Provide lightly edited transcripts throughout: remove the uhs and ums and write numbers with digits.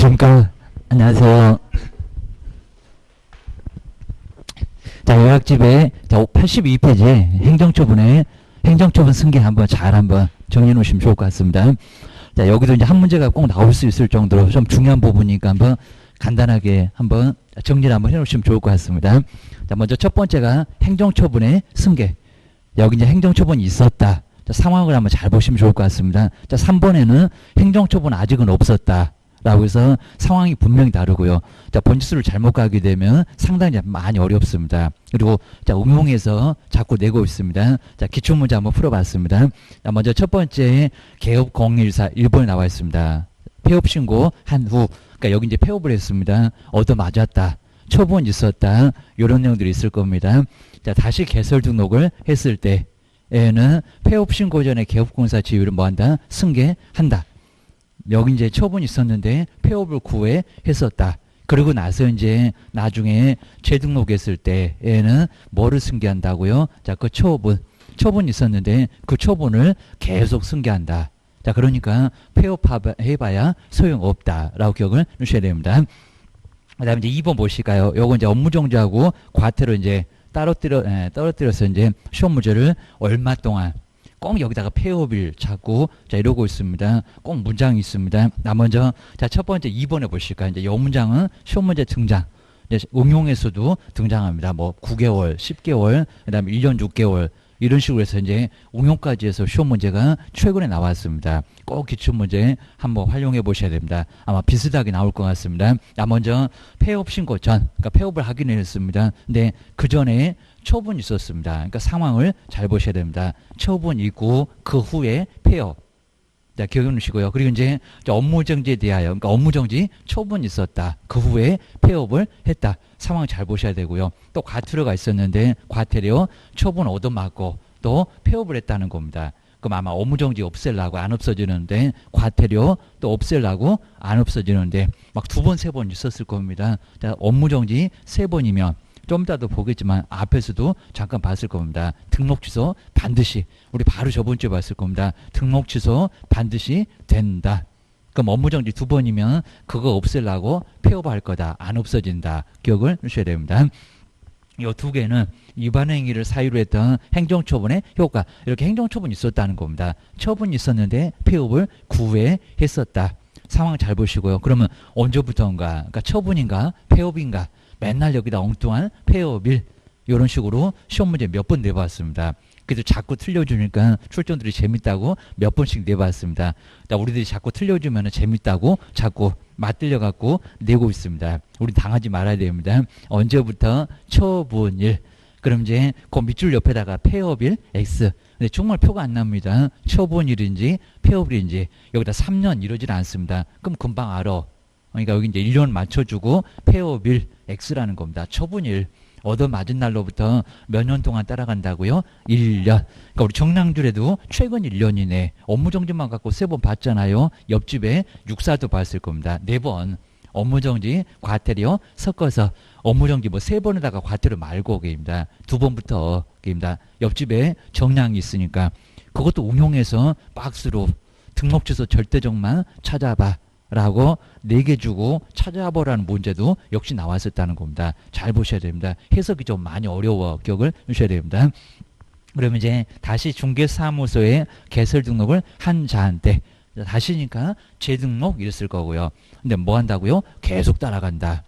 안녕하십니까. 안녕하세요. 자, 요약집에 82페이지에 행정처분 승계 한번 정리해 놓으시면 좋을 것 같습니다. 자, 여기도 이제 한 문제가 꼭 나올 수 있을 정도로 좀 중요한 부분이니까 한번 간단하게 한번 정리를 한번 해 놓으시면 좋을 것 같습니다. 자, 먼저 첫 번째가 행정처분의 승계. 여기 이제 행정처분이 있었다. 자, 상황을 한번 잘 보시면 좋을 것 같습니다. 자, 3번에는 행정처분 아직은 없었다. 라고 해서 상황이 분명히 다르고요. 자, 번지수를 잘못 가게 되면 상당히 많이 어렵습니다. 그리고 자, 응용해서 자꾸 내고 있습니다. 자, 기출문제 한번 풀어봤습니다. 자, 먼저 첫 번째 개업 014 1번에 나와 있습니다. 폐업 신고 한 후, 그러니까 여기 이제 폐업을 했습니다. 얻어맞았다. 처분 있었다. 이런 내용들이 있을 겁니다. 자, 다시 개설 등록을 했을 때에는 폐업 신고 전에 개업공사 지위를 뭐한다? 승계한다. 여기 이제 처분이 있었는데 폐업을 구해했었다. 그리고 나서 이제 나중에 재등록했을 때에는 뭐를 승계한다고요? 자, 그 처분이 있었는데 그 처분을 계속 승계한다. 자, 그러니까 폐업해봐야 소용없다라고 기억을 하셔야 됩니다. 그 다음에 이제 2번 보실까요? 요거 이제 업무정지하고 과태료 이제 떨어뜨려서 이제 시험 문제를 얼마 동안 꼭 여기다가 폐업일 자꾸 자 이러고 있습니다. 꼭 문장이 있습니다. 먼저 자 첫 번째 2번에 보실까요? 이제 이 문장은 시험 문제 등장. 이제 응용에서도 등장합니다. 뭐 9개월, 10개월, 그다음에 1년 6개월 이런 식으로 해서 이제 응용까지 해서 시험 문제가 최근에 나왔습니다. 꼭 기출 문제 한번 활용해 보셔야 됩니다. 아마 비슷하게 나올 것 같습니다. 먼저 폐업 신고 전, 그러니까 폐업을 하기는 했습니다. 근데 그 전에 처분이 있었습니다. 그러니까 상황을 잘 보셔야 됩니다. 처분 있고 그 후에 폐업. 자, 기억해 놓으시고요. 그리고 이제 업무정지에 대하여, 그러니까 업무정지 처분이 있었다. 그 후에 폐업을 했다. 상황 잘 보셔야 되고요. 또 과태료가 있었는데 과태료 처분 얻어맞고 또 폐업을 했다는 겁니다. 그럼 아마 업무정지 없애려고 안 없어지는데 과태료 또 없애려고 안 없어지는데 막 2번, 3번 있었을 겁니다. 자, 업무정지 3번이면 좀 이따도 보겠지만 앞에서도 잠깐 봤을 겁니다. 등록 취소 반드시 우리 바로 저번 주에 봤을 겁니다. 등록 취소 반드시 된다. 그럼 업무정지 2번이면 그거 없애려고 폐업할 거다. 안 없어진다. 기억을 하셔야 됩니다. 이 2개는 위반 행위를 사유로 했던 행정처분의 효과. 이렇게 행정처분이 있었다는 겁니다. 처분이 있었는데 폐업을 구해했었다. 상황 잘 보시고요. 그러면 언제부터인가? 그러니까 처분인가? 폐업인가? 맨날 여기다 엉뚱한 폐업일 이런 식으로 시험 문제 몇 번 내봤습니다. 그래서 자꾸 틀려주니까 출전들이 재밌다고 몇 번씩 내봤습니다. 우리들이 자꾸 틀려주면 재밌다고 자꾸 맞들려갖고 내고 있습니다. 우리 당하지 말아야 됩니다. 언제부터 처분일. 그럼 이제 그 밑줄 옆에다가 폐업일 X. 근데 정말 표가 안 납니다. 처분일인지 폐업일인지 여기다 3년 이러질 않습니다. 그럼 금방 알아. 그러니까 여기 이제 1년 맞춰주고 폐업일 X라는 겁니다. 처분일 얻어맞은 날로부터 몇 년 동안 따라간다고요? 1년. 그러니까 우리 정량줄에도 최근 1년이네. 업무정지만 갖고 3번 봤잖아요. 옆집에 육사도 봤을 겁니다. 4번. 업무정지, 과태료 섞어서 업무정지 뭐 3번에다가 과태료 말고 게입니다. 2번부터 게입니다. 옆집에 정량이 있으니까 그것도 응용해서 박스로 등록 취소 절대적만 찾아봐. 라고 4개 주고 찾아보라는 문제도 역시 나왔었다는 겁니다. 잘 보셔야 됩니다. 해석이 좀 많이 어려워. 기억을 하셔야 됩니다. 그러면 이제 다시 중개사무소에 개설 등록을 한 자한테 다시니까 재등록 이랬을 거고요. 근데 뭐 한다고요? 계속 따라간다.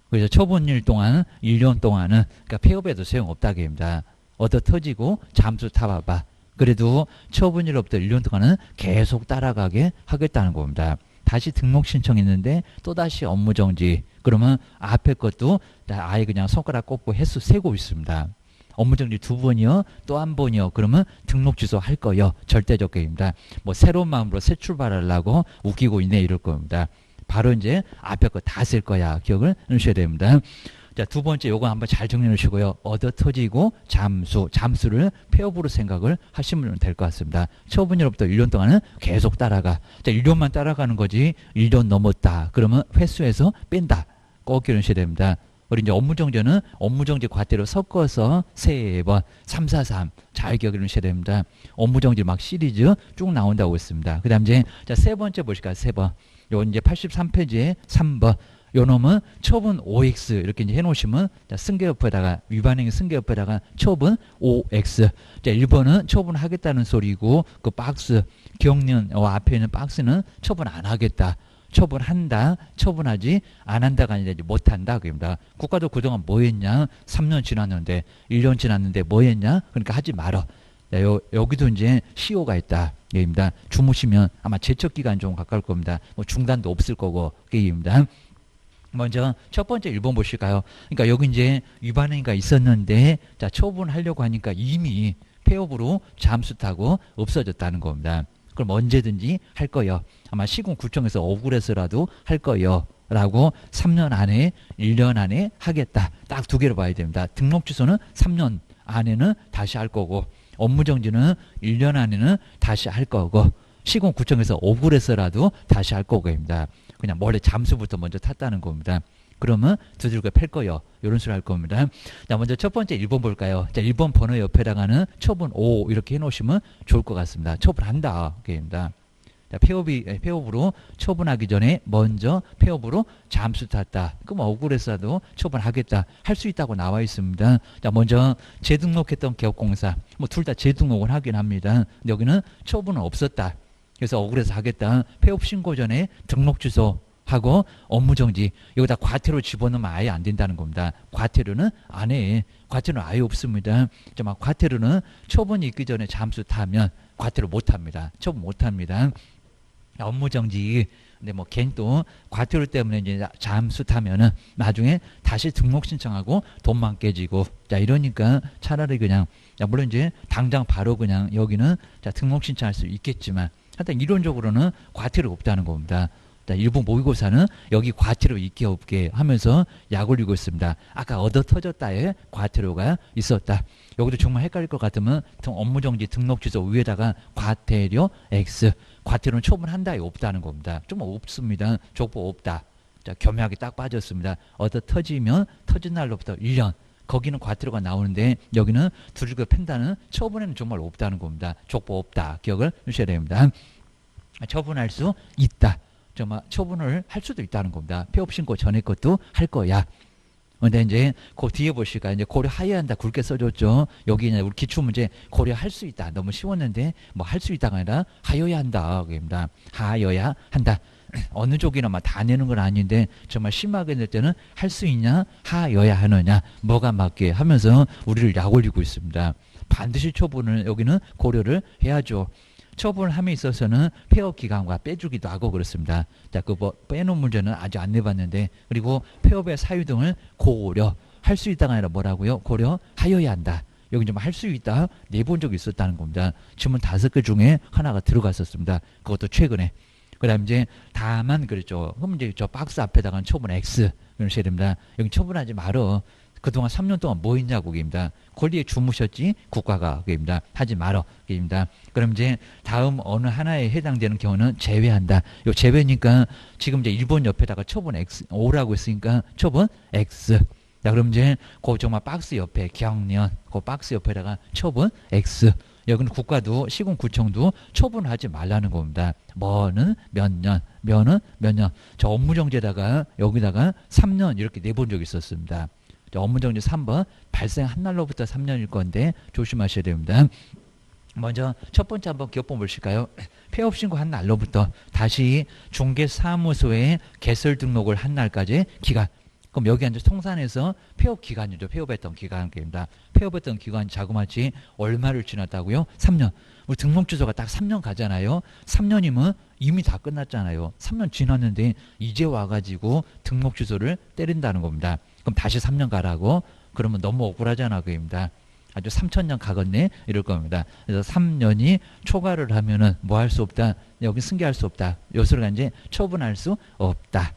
그래서 처분일 동안 1년 동안은 그러니까 폐업에도 소용없다. 입니다. 얻어 터지고 잠수 타봐봐. 그래도 처분일로부터 1년 동안은 계속 따라가게 하겠다는 겁니다. 다시 등록 신청했는데 또다시 업무정지. 그러면 앞에 것도 아예 그냥 손가락 꼽고 횟수 세고 있습니다. 업무정지 2번이요. 또 1번이요. 그러면 등록 취소할 거요. 절대적입니다. 뭐 새로운 마음으로 새 출발하려고 웃기고 있네 이럴 겁니다. 바로 이제 앞에 거 다 쓸 거야. 기억을 하셔야 됩니다. 자, 2번째 요거 한번 잘 정리해 주시고요. 얻어 터지고 잠수를 폐업으로 생각을 하시면 될 것 같습니다. 처분일로부터 1년 동안은 계속 따라가. 자, 1년만 따라가는 거지 1년 넘었다. 그러면 횟수에서 뺀다. 꼭 기억하셔야 됩니다. 우리 이제 업무정지는 업무정지 과태료 섞어서 3번 343 잘 기억해 주셔야 됩니다. 업무정지 막 시리즈 쭉 나온다고 했습니다. 그 다음 이제 자, 3번째 보실까요? 3번. 요 이제 83페이지에 3번. 요 놈은 처분 OX 이렇게 이제 해놓으시면 자, 승계 옆에다가 위반행위 승계 옆에다가 처분 OX. 자, 1번은 처분하겠다는 소리고 그 박스 기억년 앞에 있는 박스는 처분 안 하겠다. 처분한다. 처분하지 안 한다가 아니라 이제 못한다. 그입니다. 국가도 그동안 뭐 했냐? 3년 지났는데 1년 지났는데 뭐 했냐? 그러니까 하지 말어. 자, 여기도 이제 시효가 있다. 얘입니다. 주무시면 아마 제척 기간 좀 가까울 겁니다. 뭐 중단도 없을 거고 얘입니다. 먼저 첫 번째 1번 보실까요? 그러니까 여기 이제 위반행위가 있었는데 자, 처분하려고 하니까 이미 폐업으로 잠수 타고 없어졌다는 겁니다. 그럼 언제든지 할 거요. 아마 시군구청에서 억울해서라도 할 거요. 라고 3년 안에 1년 안에 하겠다. 딱 두 개로 봐야 됩니다. 등록 취소는 3년 안에는 다시 할 거고 업무정지는 1년 안에는 다시 할 거고 시군구청에서 억울해서라도 다시 할 거고입니다. 그냥 원래 잠수부터 먼저 탔다는 겁니다. 그러면 두들겨 팰 거요. 이런 식으로 할 겁니다. 자, 먼저 첫 번째 1번 볼까요? 자, 1번 번호 옆에다가는 처분 O 이렇게 해놓으시면 좋을 것 같습니다. 처분한다. 그입니다. 자, 폐업으로 처분하기 전에 먼저 폐업으로 잠수 탔다. 그럼 억울해서도 처분하겠다. 할 수 있다고 나와 있습니다. 자, 먼저 재등록했던 기업공사. 뭐 둘 다 재등록을 하긴 합니다. 근데 여기는 처분은 없었다. 그래서 억울해서 하겠다. 폐업 신고 전에 등록 취소하고 업무정지. 여기다 과태료 집어넣으면 아예 안 된다는 겁니다. 과태료는 안 해. 과태료는 아예 없습니다. 정말 과태료는 처분이 있기 전에 잠수 타면 과태료 못 합니다. 처분 못 합니다. 업무정지. 근데 뭐 걔는 또 과태료 때문에 이제 잠수 타면은 나중에 다시 등록 신청하고 돈만 깨지고 자 이러니까 차라리 그냥 자 물론 이제 당장 바로 그냥 여기는 자 등록 신청할 수 있겠지만 하여튼 이론적으로는 과태료 없다는 겁니다. 자, 일부 모의고사는 여기 과태료 있게 없게 하면서 약 올리고 있습니다. 아까 얻어 터졌다에 과태료가 있었다. 여기도 정말 헷갈릴 것 같으면 업무정지 등록 취소 위에다가 과태료 X. 과태료는 처분한다에 없다는 겁니다. 좀 없습니다. 족보 없다. 자, 겸하게 딱 빠졌습니다. 얻어 터지면 터진 날로부터 1년. 거기는 과태료가 나오는데 여기는 두들겨 팬다는 처분에는 정말 없다는 겁니다. 족보 없다. 기억을 하셔야 됩니다. 처분할 수 있다. 정말 처분을 할 수도 있다는 겁니다. 폐업 신고 전에 것도 할 거야. 근데 이제 그 뒤에 보실까요? 이제 고려하여야 한다. 굵게 써줬죠. 여기 우리 기출 문제 고려할 수 있다. 너무 쉬웠는데 뭐 할 수 있다가 아니라 하여야 한다. 그입니다. 하여야 한다. 어느 쪽이나 다 내는 건 아닌데 정말 심하게 낼 때는 할 수 있냐 하여야 하느냐 뭐가 맞게 하면서 우리를 약 올리고 있습니다. 반드시 처분을 여기는 고려를 해야죠. 처분을 함에 있어서는 폐업 기간과 빼주기도 하고 그렇습니다. 자, 그 뭐 빼놓은 문제는 아직 안 내봤는데 그리고 폐업의 사유 등을 고려할 수 있다가 아니라 뭐라고요? 고려하여야 한다. 여기 좀 할 수 있다. 내본 적이 있었다는 겁니다. 질문 5개 중에 하나가 들어갔었습니다. 그것도 최근에. 그 다음 이제 다만 그랬죠. 그럼 이제 저 박스 앞에다가는 처분 X 이러셔야 됩니다. 여기 처분하지 말어. 그동안 3년 동안 뭐 했냐고 그입니다. 권리에 주무셨지 국가가 그입니다. 하지 말어 그입니다. 그럼 이제 다음 어느 하나에 해당되는 경우는 제외한다. 요 제외니까 지금 이제 1번 옆에다가 처분 X O라고 했으니까 처분 X. 자 그럼 이제 그 정말 박스 옆에 경련 그 박스 옆에다가 처분 X. 여기는 국가도 시군구청도 처분하지 말라는 겁니다. 뭐는 몇 년, 면은 몇 년. 저 업무정지에다가 여기다가 3년 이렇게 내본 적이 있었습니다. 업무정지 3번 발생한 날로부터 3년일 건데 조심하셔야 됩니다. 먼저 첫 번째 한번 기업번 보실까요? 폐업 신고한 날로부터 다시 중개사무소에 개설 등록을 한 날까지 기간. 그럼 여기 이제 통산에서 폐업 기간이죠. 폐업했던 기간입니다. 폐업했던 기간 자그마치 얼마를 지났다고요? 3년. 우리 등록 주소가 딱 3년 가잖아요. 3년이면 이미 다 끝났잖아요. 3년 지났는데 이제 와가지고 등록 주소를 때린다는 겁니다. 그럼 다시 3년 가라고? 그러면 너무 억울하잖아 그입니다. 아주 3천년 가겠네 이럴 겁니다. 그래서 3년이 초과를 하면은 뭐 할 수 없다. 여기 승계할 수 없다. 요소를 이제 처분할 수 없다.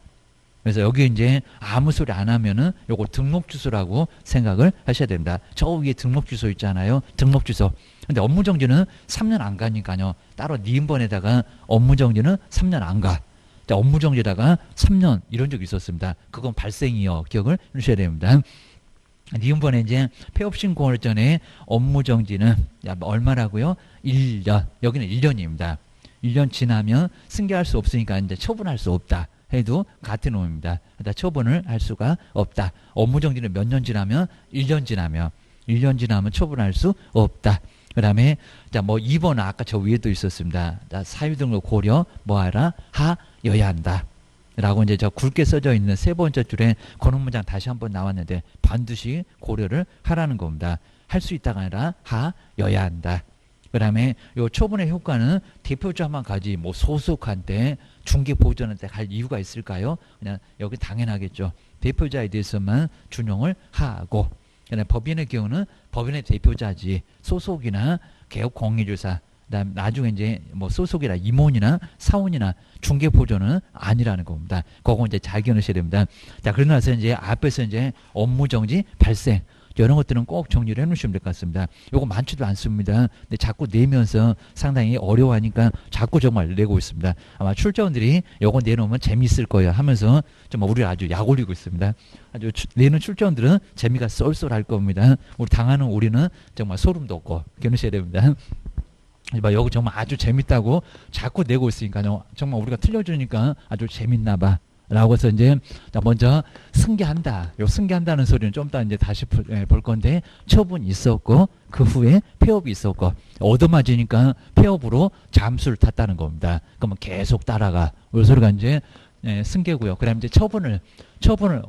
그래서 여기 이제 아무 소리 안 하면은 요거 등록 주소라고 생각을 하셔야 됩니다. 저 위에 등록 주소 있잖아요. 등록 주소. 근데 업무 정지는 3년 안 가니까요. 따로 니은번에다가 업무 정지는 3년 안 가. 자, 업무 정지에다가 3년 이런 적이 있었습니다. 그건 발생이요. 기억을 해주셔야 됩니다. 니은번에 이제 폐업 신고할 전에 업무 정지는 얼마라고요? 1년. 여기는 1년입니다. 1년 지나면 승계할 수 없으니까 이제 처분할 수 없다 해도 같은 놈입니다. 그러니까 처분을 할 수가 없다. 업무정지는 몇 년 지나면 1년 지나면 처분할 수 없다. 그 다음에 뭐 2번 아까 저 위에도 있었습니다. 사유 등록 고려 뭐하라 하여야 한다. 라고 이제 저 굵게 써져 있는 세 번째 줄에 권은 문장 다시 한번 나왔는데 반드시 고려를 하라는 겁니다. 할 수 있다가 아니라 하여야 한다. 그 다음에 요 처분의 효과는 대표자만 가지 뭐 소속한테 중개보조한테 갈 이유가 있을까요? 그냥 여기 당연하겠죠. 대표자에 대해서만 준용을 하고, 그다음에 법인의 경우는 법인의 대표자지 소속이나 개업 공인주사, 그다음 나중에 이제 뭐 소속이나 임원이나 사원이나 중개보조는 아니라는 겁니다. 그거 이제 잘 기억하셔야 됩니다. 자, 그러고 나서 이제 앞에서 이제 업무정지 발생 이런 것들은 꼭 정리를 해놓으시면 될 것 같습니다. 요거 많지도 않습니다. 근데 자꾸 내면서 상당히 어려워하니까 자꾸 정말 내고 있습니다. 아마 출자원들이 요거 내놓으면 재미있을 거예요 하면서 정말 우리를 아주 약 올리고 있습니다. 아주 내는 출자원들은 재미가 쏠쏠할 겁니다. 우리 당하는 우리는 정말 소름 돋고 견으셔야 됩니다. 여기 정말 아주 재밌다고 자꾸 내고 있으니까요. 정말 우리가 틀려주니까 아주 재밌나 봐. 라고 해서 이제 먼저 승계한다. 요 승계한다는 소리는 좀 이따 이제 다시 볼 건데 처분이 있었고 그 후에 폐업이 있었고 얻어맞으니까 폐업으로 잠수를 탔다는 겁니다. 그러면 계속 따라가. 요 소리가 이제 승계고요. 그다음 이제 처분을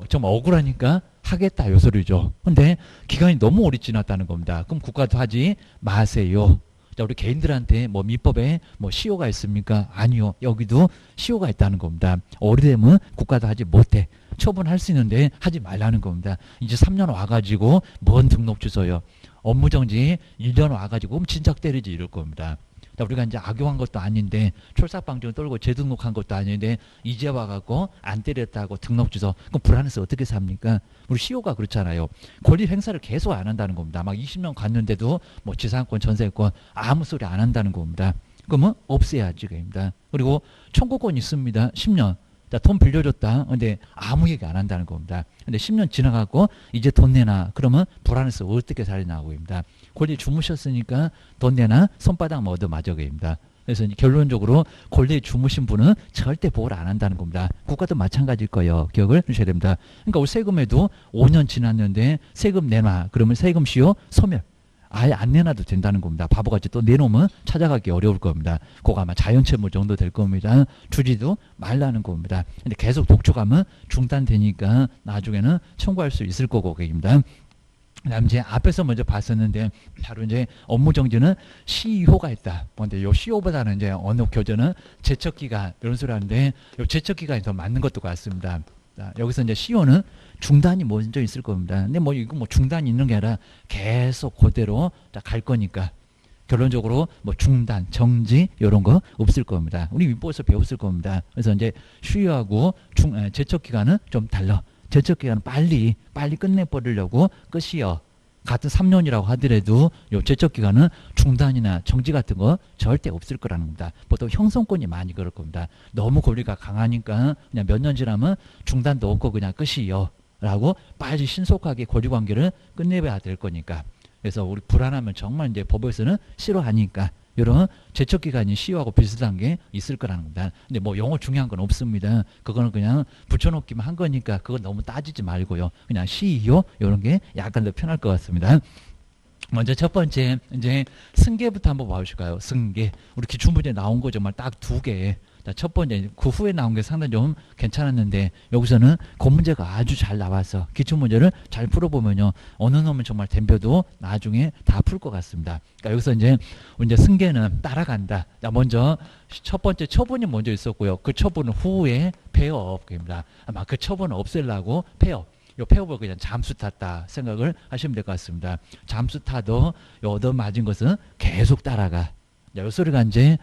좀 억울하니까 하겠다 요 소리죠. 근데 기간이 너무 오래 지났다는 겁니다. 그럼 국가도 하지 마세요. 자, 우리 개인들한테 뭐 민법에 뭐 시효가 있습니까? 아니요. 여기도 시효가 있다는 겁니다. 오래되면 국가도 하지 못해. 처분할 수 있는데 하지 말라는 겁니다. 이제 3년 와가지고 뭔 등록 주소요. 업무정지 1년 와가지고 그럼 진작 때리지 이럴 겁니다. 자, 우리가 이제 악용한 것도 아닌데 출사방증 떨고 재등록한 것도 아닌데 이제 와갖고 안 때렸다고 등록 주소. 그럼 불안해서 어떻게 삽니까? 우리 시효가 그렇잖아요. 권리 행사를 계속 안 한다는 겁니다. 막 20년 갔는데도 뭐 지상권, 전세권 아무 소리 안 한다는 겁니다. 그러면 없애야지 그입니다. 그리고 청구권 있습니다. 10년. 자, 돈 빌려줬다. 근데 아무 얘기 안 한다는 겁니다. 근데 10년 지나가고 이제 돈 내놔. 그러면 불안해서 어떻게 살리나 고입니다. 권리 주무셨으니까 돈 내놔. 손바닥 얻어 맞아 고입니다. 그래서 결론적으로 권리에 주무신 분은 절대 보호를 안 한다는 겁니다. 국가도 마찬가지일 거예요. 기억을 하셔야 됩니다. 그러니까 우리 세금에도 5년 지났는데 세금 내놔. 그러면 세금 시효 소멸. 아예 안 내놔도 된다는 겁니다. 바보같이 또 내놓으면 찾아가기 어려울 겁니다. 그거 아마 자연채무 정도 될 겁니다. 주지도 말라는 겁니다. 근데 계속 독촉하면 중단되니까 나중에는 청구할 수 있을 거고 그입니다. 그다음 이제 앞에서 먼저 봤었는데 바로 이제 업무정지는 시효가 있다. 근데 요 시효보다는 이제 어느 교재는 제척기간 이런 소리 하는데 요 제척기간이 더 맞는 것도 같습니다. 자, 여기서 이제 시효는 중단이 먼저 있을 겁니다. 근데 뭐 이거 뭐 중단이 있는 게 아니라 계속 그대로 갈 거니까 결론적으로 뭐 중단, 정지 이런 거 없을 겁니다. 우리 민법에서 배웠을 겁니다. 그래서 이제 시효하고 제척 기간은 좀 달라. 제척 기간은 빨리 끝내버리려고 끝이요. 같은 3년이라고 하더라도 요 제척 기간은 중단이나 정지 같은 거 절대 없을 거라는 겁니다. 보통 형성권이 많이 그럴 겁니다. 너무 권리가 강하니까 그냥 몇 년 지나면 중단도 없고 그냥 끝이요. 라고 빨리 신속하게 권리관계를 끝내봐야 될 거니까. 그래서 우리 불안하면 정말 이제 법에서는 싫어하니까 이런 제척기간이 시효하고 비슷한 게 있을 거라는 겁니다. 근데 뭐 영어 중요한 건 없습니다. 그거는 그냥 붙여놓기만 한 거니까 그건 너무 따지지 말고요. 그냥 시효 이런 게 약간 더 편할 것 같습니다. 먼저 첫 번째 이제 승계부터 한번 봐보실까요? 승계. 우리 기출문제 나온 거 정말 딱 2개. 자, 첫 번째 그 후에 나온 게 상당히 좀 괜찮았는데 여기서는 그 문제가 아주 잘 나와서 기출문제를 잘 풀어보면요 어느 놈은 정말 댐벼도 나중에 다 풀 것 같습니다. 그러니까 여기서 이제 승계는 따라간다. 자, 먼저 첫 번째 처분이 먼저 있었고요. 그 처분 후에 폐업입니다. 아마 그 처분을 없애려고 폐업. 요 폐업을 그냥 잠수 탔다 생각을 하시면 될 것 같습니다. 잠수 타도 얻어맞은 것은 계속 따라가. 요 소리가 이제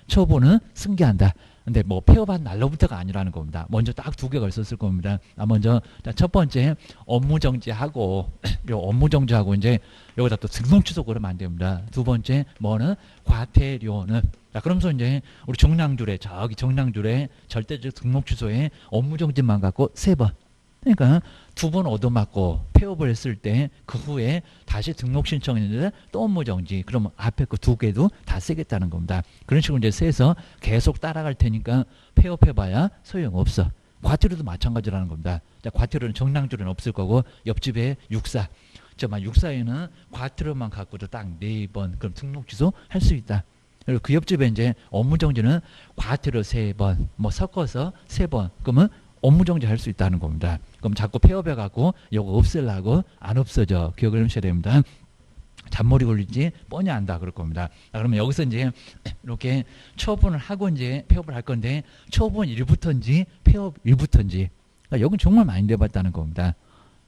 처분은 승계한다. 근데 뭐 폐업한 날로부터가 아니라는 겁니다. 먼저 딱 2개가 있었을 겁니다. 먼저 첫 번째 업무정지하고 요 업무정지하고 이제 여기다 또 등록 취소 그러면 안 됩니다. 두 번째 뭐는 과태료는 자, 그러면서 이제 우리 정량줄에 저기 정량줄에 절대적 등록 취소에 업무정지만 갖고 3번. 그러니까 두 번 얻어맞고 폐업을 했을 때 그 후에 다시 등록 신청했는데 또 업무정지. 그러면 앞에 그 두 개도 다 쓰겠다는 겁니다. 그런 식으로 이제 세서 계속 따라갈 테니까 폐업해봐야 소용없어. 과태료도 마찬가지라는 겁니다. 자, 과태료는 정량주는 없을 거고 옆집에 육사. 육사에는 과태료만 갖고도 딱 4번 그럼 등록 취소 할 수 있다. 그리고 그 옆집에 이제 업무정지는 과태료 3번 뭐 섞어서 3번 그러면 업무정지 할 수 있다는 겁니다. 그럼 자꾸 폐업해 갖고 이거 없애려고 안 없어져. 기억을 하셔야 됩니다. 잔머리 굴린지 뻔히 안다 그럴 겁니다. 그러면 여기서 이제 이렇게 처분을 하고 이제 폐업을 할 건데 처분 1부터인지 폐업 1부터인지 그러니까 여긴 정말 많이 내봤다는 겁니다.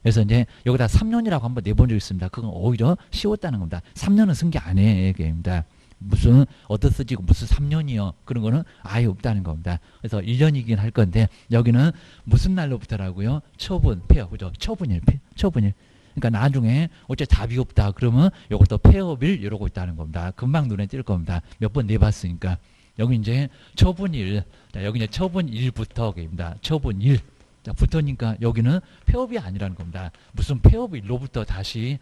그래서 이제 여기다 3년이라고 한번 내본 적 있습니다. 그건 오히려 쉬웠다는 겁니다. 3년은 승계 안 해. 얘기입니다. 무슨 어떻쓰지고 무슨 3년이요. 그런 거는 아예 없다는 겁니다. 그래서 1년이긴 할 건데 여기는 무슨 날로부터라고요? 처분, 폐업. 그죠? 처분일. 처분일. 그러니까 나중에 어째 답이 없다. 그러면 이것도 폐업일 이러고 있다는 겁니다. 금방 눈에 띌 겁니다. 몇 번 내봤으니까. 여기 이제 처분일. 자, 여기 이제 처분일부터입니다. 처분일. 자, 붙으니까 여기는 폐업이 아니라는 겁니다. 무슨 폐업일로부터 다시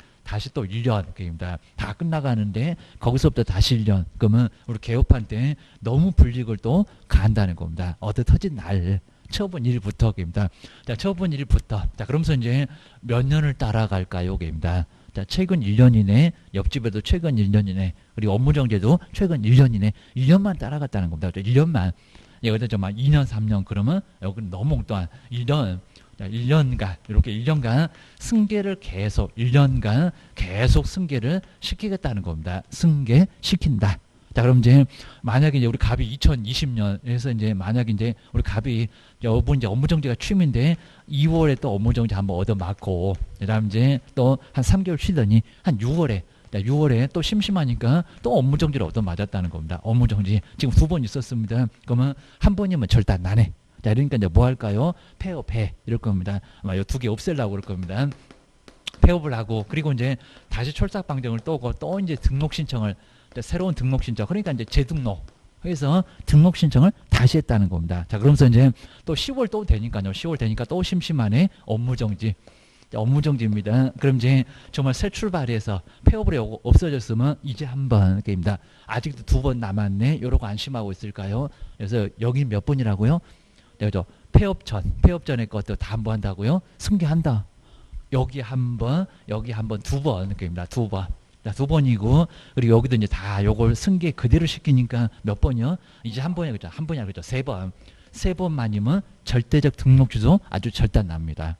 또 1년입니다. 다 끝나가는데 거기서부터 다시 1년. 그러면 우리 개업한 때 너무 불이익을 또 가한다는 겁니다. 얻어 터진 날. 처분일부터입니다. 자, 처분일부터. 자, 그러면서 이제 몇 년을 따라갈까요? 입니다. 자, 최근 1년 이내, 옆집에도 최근 1년 이내, 그리고 업무정지도 최근 1년 이내, 1년만 따라갔다는 겁니다. 1년만. 여기다 좀 2년, 3년 그러면 여기 너무 엉뚱한 1년간 이렇게 1년간 승계를 계속 1년간 계속 승계를 시키겠다는 겁니다. 승계시킨다. 자, 그럼 이제 만약에 이제 우리 갑이 2020년에서 이제 만약에 이제 우리 갑이 여러분 이제 업무정지가 취임인데 2월에 또 업무정지 한번 얻어맞고 그다음 이제 또 한 3개월 쉬더니 한 6월에 또 심심하니까 또 업무정지를 얻어맞았다는 겁니다. 업무정지 지금 2번 있었습니다. 그러면 한 번이면 절단 나네. 자, 그러니까 이제 뭐 할까요? 폐업해 이럴 겁니다. 아마 이 2개 없애려고 그럴 겁니다. 폐업을 하고 그리고 이제 다시 철삭방정을 떠고 또 이제 등록 신청을 새로운 등록 신청 그러니까 이제 재등록 해서 등록 신청을 다시 했다는 겁니다. 자, 그러면서 이제 또 10월 또 되니까요. 10월 되니까 또 심심하네. 업무정지. 업무정지입니다. 그럼 이제 정말 새 출발해서 폐업을 없어졌으면 이제 한 번입니다. 아직도 2번 남았네. 이러고 안심하고 있을까요? 그래서 여기 몇 번이라고요? 그죠? 폐업 전의 것도 다 한 번 한다고요? 승계한다. 여기 한 번, 여기 한 번, 2번입니다. 2번. 자, 2번이고, 그리고 여기도 이제 다 요걸 승계 그대로 시키니까 몇 번이요? 이제 한 번이야, 그죠? 한 번이야, 그죠? 3번. 3번만이면 절대적 등록 취소 아주 절단 납니다.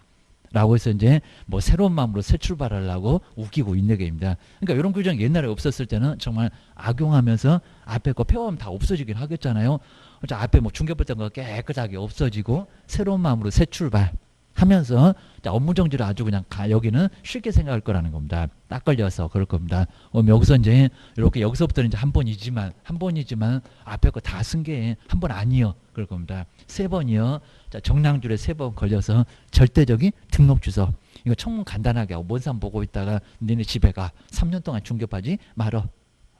라고 해서 이제 뭐 새로운 마음으로 새 출발하려고 우기고 있는 게입니다. 그러니까 이런 규정이 옛날에 없었을 때는 정말 악용하면서 앞에 거 폐업하면 다 없어지긴 하겠잖아요. 앞에 뭐 중개부터 거 깨끗하게 없어지고 새로운 마음으로 새 출발. 하면서 업무정지를 아주 그냥 여기는 쉽게 생각할 거라는 겁니다. 딱 걸려서 그럴 겁니다. 여기서 이제 이렇게 여기서부터는 이제 한 번이지만 앞에 거 다 승계해 한 번 아니요 그럴 겁니다. 3번이요. 자, 정량줄에 3번 걸려서 절대적인 등록 취소. 이거 청문 간단하게 하고 뭔 산 보고 있다가 너네 집에 가 3년 동안 중개하지 말어.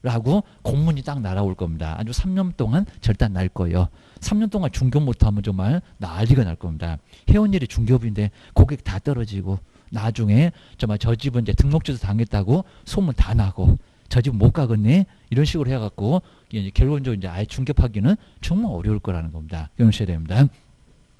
라고 공문이 딱 날아올 겁니다. 아주 3년 동안 절단 날 거예요. 3년 동안 중개업 못하면 정말 난리가 날 겁니다. 해온 일이 중개업인데 고객 다 떨어지고 나중에 정말 저 집은 이제 등록 취소 당했다고 소문 다 나고 저 집 못 가겠네 이런 식으로 해갖고 결론적으로 이제 아예 중개하기는 정말 어려울 거라는 겁니다. 기억하셔야 됩니다.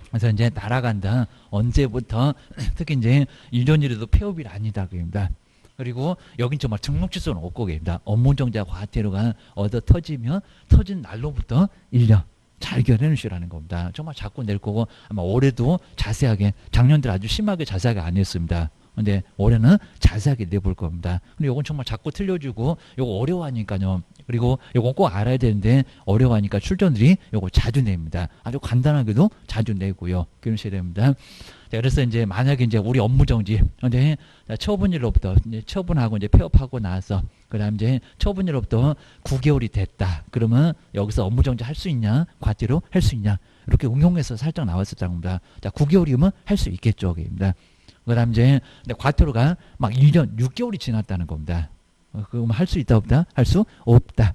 그래서 이제 날아간다. 언제부터 특히 이제 1년이라도 폐업이 아니다. 그입니다. 그리고 여긴 정말 등록 취소는 없고 계십니다. 업무정지와 과태료가 얻어 터지면 터진 날로부터 1년 잘 결해 놓으시라는 겁니다. 정말 자꾸 낼 거고 아마 올해도 자세하게 작년들 아주 심하게 자세하게 안 했습니다. 근데 올해는 자세하게 내볼 겁니다. 근데 요건 정말 자꾸 틀려주고 요거 어려워하니까요. 그리고 요건 꼭 알아야 되는데 어려워하니까 출전들이 요거 자주 냅니다. 아주 간단하게도 자주 내고요. 그러셔야 됩니다. 자, 그래서 이제 만약에 이제 우리 업무정지, 근데 처분일로부터 이제 처분하고 이제 폐업하고 나서 그다음 이제 처분일로부터 9개월이 됐다. 그러면 여기서 업무정지 할 수 있냐, 과태료 할 수 있냐 이렇게 응용해서 살짝 나왔었다는 겁니다. 자, 9개월이면 할 수 있겠죠, 입니다. 그다음 이제 과태료가 막 1년 6개월이 지났다는 겁니다. 그럼 할 수 있다 없다? 할 수 없다.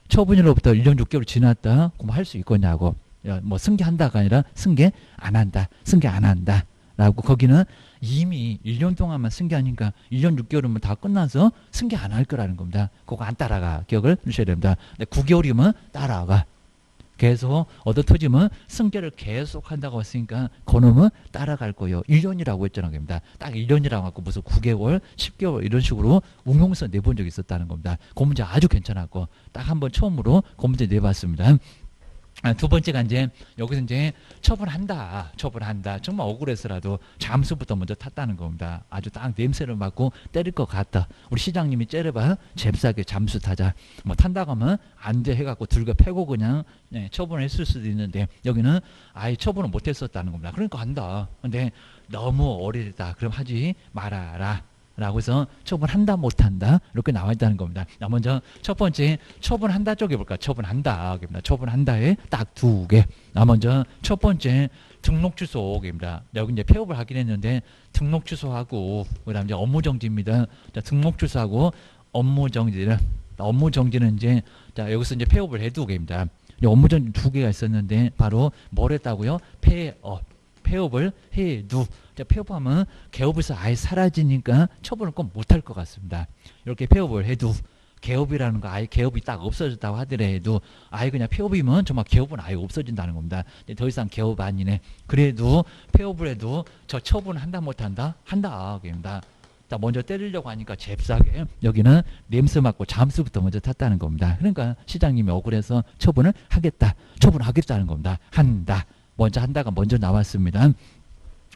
처분일로부터 1년 6개월이 지났다. 그럼 할 수 있겠냐고. 뭐 승계한다가 아니라 승계 안 한다. 승계 안 한다. 라고 거기는 이미 1년 동안만 승계 하니까 1년 6개월이면 다 끝나서 승계 안 할 거라는 겁니다. 그거 안 따라가. 기억을 해주셔야 됩니다. 근데 9개월이면 따라가. 계속 얻어터지면 승계를 계속 한다고 했으니까 그놈은 따라갈 거예요. 1년이라고 했잖아요. 겁니다. 딱 1년이라고 하고 무슨 9개월, 10개월 이런 식으로 응용서 내본 적이 있었다는 겁니다. 그 문제 아주 괜찮았고 딱 한 번 처음으로 그 문제 내봤습니다. 두 번째가 이제 여기서 이제 처분한다. 정말 억울해서라도 잠수부터 먼저 탔다는 겁니다. 아주 딱 냄새를 맡고 때릴 것 같다. 우리 시장님이 째려봐 잽싸게 잠수 타자. 뭐 탄다고 하면 안 돼 해갖고 들고 패고 그냥 처분을 했을 수도 있는데 여기는 아예 처분을 못했었다는 겁니다. 그러니까 한다. 근데 너무 어리다. 그럼 하지 말아라. 라고 해서 처분한다 못한다 이렇게 나와 있다는 겁니다. 먼저 첫 번째 처분한다 쪽에 볼까? 처분한다. 처분한다에 딱 두 개. 먼저 첫 번째 등록 취소입니다. 여기 이제 폐업을 하긴 했는데 등록 취소하고 그다음 이제 업무 정지입니다. 자, 등록 취소하고 업무 정지는 이제 자 여기서 이제 폐업을 해두게입니다. 업무 정지 두 개가 있었는데 바로 뭘 했다고요? 폐업을 해두. 폐업하면 개업에서 아예 사라지니까 처분을 꼭 못할 것 같습니다. 이렇게 폐업을 해두. 개업이라는 거 아예 개업이 딱 없어졌다고 하더라도 아예 그냥 폐업이면 정말 개업은 아예 없어진다는 겁니다. 더 이상 개업 아니네. 그래도 폐업을 해도 저 처분 한다 못한다? 한다. 그럽니다. 먼저 때리려고 하니까 잽싸게 여기는 냄새 맡고 잠수부터 먼저 탔다는 겁니다. 그러니까 시장님이 억울해서 처분을 하겠다. 처분하겠다는 겁니다. 한다. 먼저 한다가 먼저 나왔습니다.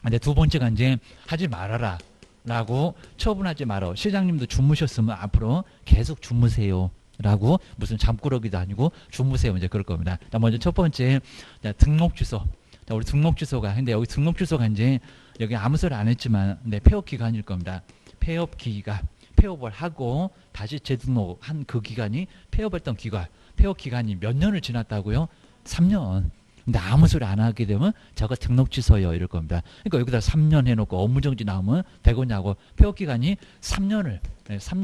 근데 두 번째가 이제 하지 말아라 라고 처분하지 말어. 시장님도 주무셨으면 앞으로 계속 주무세요 라고 무슨 잠꾸러기도 아니고 주무세요 이제 그럴 겁니다. 자, 먼저 첫 번째 등록 취소. 자, 우리 등록 취소가 근데 여기 등록 취소가 이제 여기 아무 소리 안 했지만 근데 폐업 기간일 겁니다. 폐업 기간. 폐업을 하고 다시 재등록한 그 기간이 폐업 기간이 몇 년을 지났다고요? 3년. 근데 아무 소리 안 하게 되면 저거 등록 취소요 이럴 겁니다. 그러니까 여기다 3년 해놓고 업무정지 나오면 되겠냐고. 폐업기간이 3년을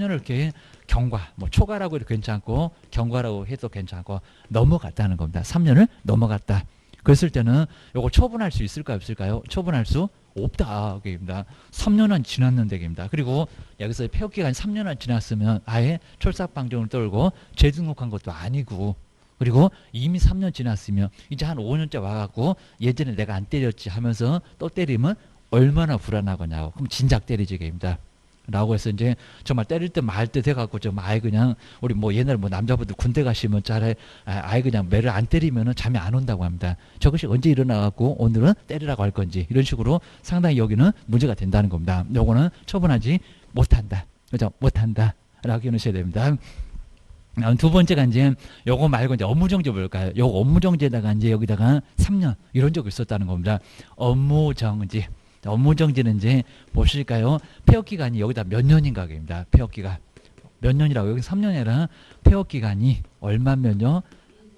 이렇게 경과, 뭐 초과라고 해도 괜찮고 경과라고 해도 괜찮고 넘어갔다는 겁니다. 3년을 넘어갔다. 그랬을 때는 이거 처분할 수 있을까요? 없을까요? 처분할 수 없다. 그입니다. 3년은 지났는데 입니다. 그리고 여기서 폐업기간이 3년은 지났으면 아예 철삭방정을 떨고 재등록한 것도 아니고 그리고 이미 3년 지났으면 이제 한 5년째 와갖고 예전에 내가 안 때렸지 하면서 또 때리면 얼마나 불안하겠냐고. 그럼 진작 때리지 개입니다. 라고 해서 이제 정말 때릴 듯 말 듯 해갖고 좀 아예 그냥 우리 뭐 옛날 뭐 남자분들 군대 가시면 잘해 아예 그냥 매를 안 때리면은 잠이 안 온다고 합니다. 저것이 언제 일어나갖고 오늘은 때리라고 할 건지 이런 식으로 상당히 여기는 문제가 된다는 겁니다. 요거는 처분하지 못한다. 그죠? 못한다. 라고 해놓으셔야 됩니다. 두 번째가 이제 요거 말고 이제 업무정지 볼까요? 요 업무정지에다가 이제 여기다가 3년 이런 적이 있었다는 겁니다. 업무정지. 업무정지는 이제 보실까요? 폐업기간이 여기다 몇 년인가 입니다. 폐업기간. 몇 년이라고 여기 3년이라 폐업기간이 얼마면요?